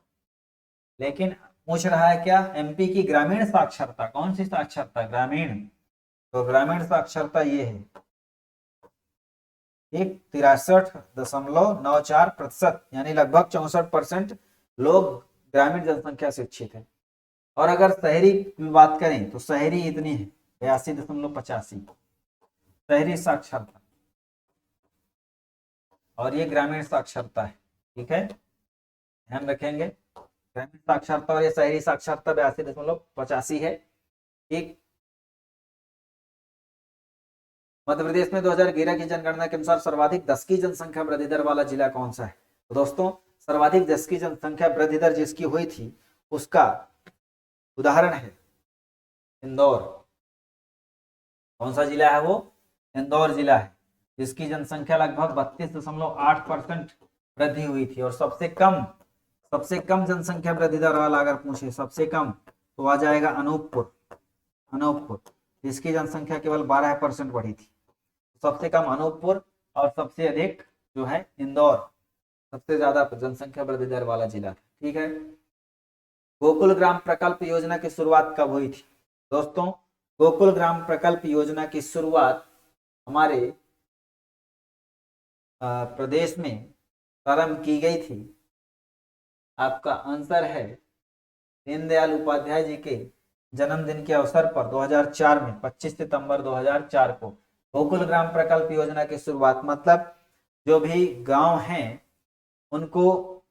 लेकिन पूछ रहा है क्या? एमपी की ग्रामीण साक्षरता। कौन सी साक्षरता? ग्रामीण। तो ग्रामीण साक्षरता ये है 63.94%, यानी लगभग 64% लोग ग्रामीण जनसंख्या से शिक्षित है। और अगर शहरी की बात करें तो शहरी इतनी है 82.85 शहरी साक्षरता, और ये ग्रामीण साक्षरता है। ठीक है, ध्यान रखेंगे, ग्रामीण साक्षरता और ये शहरी साक्षरता 82.85 है। ठीक, मध्य प्रदेश में 2011 की जनगणना के अनुसार सर्वाधिक 10 की जनसंख्या वृद्धि दर वाला जिला कौन सा है? तो दोस्तों सर्वाधिक 10 की जनसंख्या वृद्धि दर जिसकी हुई थी उसका उदाहरण है इंदौर। कौन सा जिला है वो? इंदौर जिला है, जिसकी जनसंख्या लगभग 32.8% वृद्धि हुई थी। और सबसे कम जनसंख्या वृद्धि दर वाला अगर पूछे सबसे कम तो आ जाएगा अनूपपुर, जिसकी जनसंख्या केवल 12% बढ़ी थी। सबसे कम अनूपपुर और सबसे अधिक जो है इंदौर, सबसे ज्यादा जनसंख्या वृद्धि दर वाला जिला था। ठीक है, गोकुल ग्राम प्रकल्प योजना की शुरुआत कब हुई थी? दोस्तों गोकुल ग्राम प्रकल्प योजना की शुरुआत हमारे प्रदेश में प्रारंभ की गई थी। आपका आंसर है दीनदयाल उपाध्याय जी के जन्मदिन के अवसर पर 2004 में 25 सितंबर 2004 को गोकुल ग्राम प्रकल्प योजना की शुरुआत, मतलब जो भी गांव हैं उनको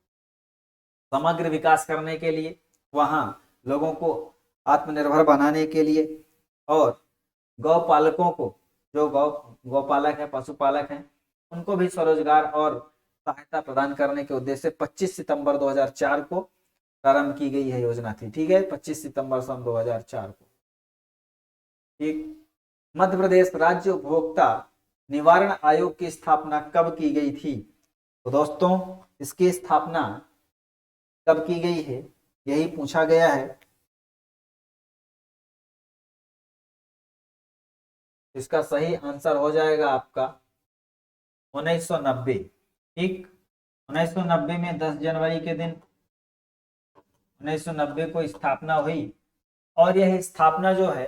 समग्र विकास करने के लिए, वहां लोगों को आत्मनिर्भर बनाने के लिए और गौपालकों को, जो गौपालक है, पशुपालक हैं, उनको भी स्वरोजगार और सहायता प्रदान करने के उद्देश्य से 25 सितंबर 2004 को प्रारंभ की गई है योजना थी। ठीक है, 25 सितंबर सन 2004 को। ठीक, मध्य प्रदेश राज्य उपभोक्ता निवारण आयोग की स्थापना कब की गई थी? तो दोस्तों इसकी स्थापना कब की गई है, यही पूछा गया है। इसका सही आंसर हो जाएगा आपका 1990। ठीक, 1990 में 10 जनवरी के दिन 1990 को स्थापना हुई। और यह स्थापना जो है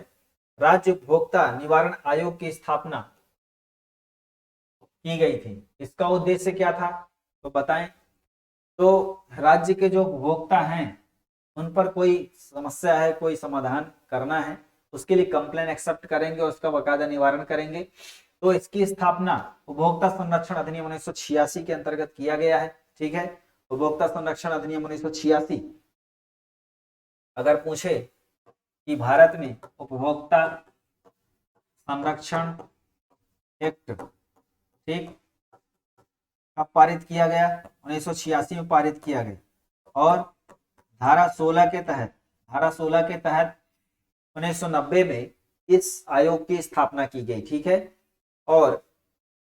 राज्य उपभोक्ता निवारण आयोग की स्थापना की गई थी। इसका उद्देश्य क्या था तो बताएं। तो राज्य के जो उपभोक्ता हैं उन पर कोई समस्या है, कोई समाधान करना है, उसके लिए कंप्लेन एक्सेप्ट करेंगे और उसका बकायदा निवारण करेंगे। तो इसकी स्थापना उपभोक्ता संरक्षण अधिनियम 1986 के अंतर्गत किया गया है। ठीक है, उपभोक्ता संरक्षण अधिनियम 1986। अगर पूछे कि भारत में उपभोक्ता संरक्षण एक्ट, ठीक, कब पारित किया गया, 1986 में पारित किया गया। और धारा 16 के तहत, धारा 16 के तहत 1990 में इस आयोग की स्थापना की गई। ठीक है, और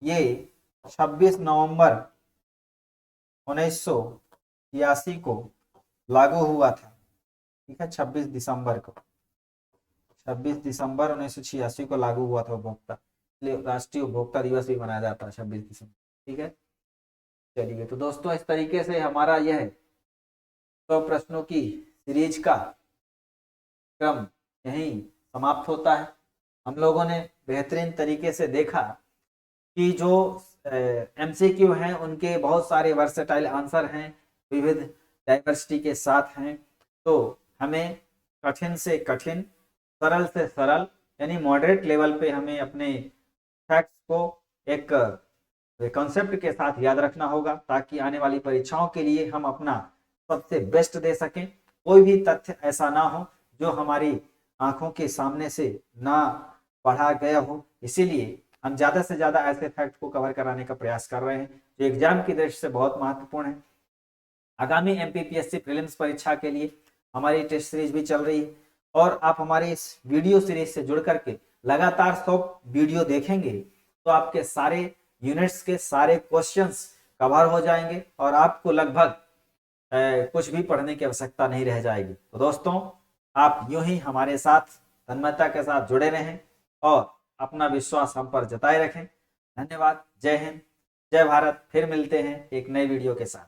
ये 26 नवंबर 1986 को लागू हुआ था। ठीक है, 26 दिसंबर को, 26 दिसंबर 1986 को लागू हुआ था उपभोक्ता, इसलिए राष्ट्रीय उपभोक्ता दिवस भी मनाया जाता है 26 दिसंबर। ठीक है, चलिए तो दोस्तों इस तरीके से हमारा यह 100 प्रश्नों की सीरीज का क्रम यहीं समाप्त होता है। हम लोगों ने बेहतरीन तरीके से देखा कि जो एमसीक्यू हैं उनके बहुत सारे वर्सेटाइल आंसर हैं, विविध डाइवर्सिटी के साथ हैं। तो हमें कठिन से कठिन, सरल से सरल, यानी मॉडरेट लेवल पे हमें अपने फैक्ट्स को एक कॉन्सेप्ट के साथ याद रखना होगा, ताकि आने वाली परीक्षाओं के लिए हम अपना सबसे बेस्ट दे सकें। कोई भी तथ्य ऐसा ना हो जो हमारी आंखों के सामने से ना पढ़ा गया हो। इसीलिए हम ज्यादा से ज्यादा ऐसे फैक्ट को कवर कराने का प्रयास कर रहे हैं जो एग्जाम की दृष्टि से बहुत महत्वपूर्ण है। आगामी एमपीपीएससी प्रीलिम्स परीक्षा के लिए हमारी टेस्ट सीरीज भी चल रही है, और आप हमारे इस वीडियो सीरीज से जुड़ करके लगातार 100 वीडियो देखेंगे तो आपके सारे यूनिट्स के सारे क्वेश्चंस कवर हो जाएंगे और आपको लगभग कुछ भी पढ़ने की आवश्यकता नहीं रह जाएगी। तो दोस्तों आप यूं ही हमारे साथ तन्मयता के साथ जुड़े रहें और अपना विश्वास हम पर जताए रखें। धन्यवाद। जय हिंद, जय भारत। फिर मिलते हैं एक नए वीडियो के साथ।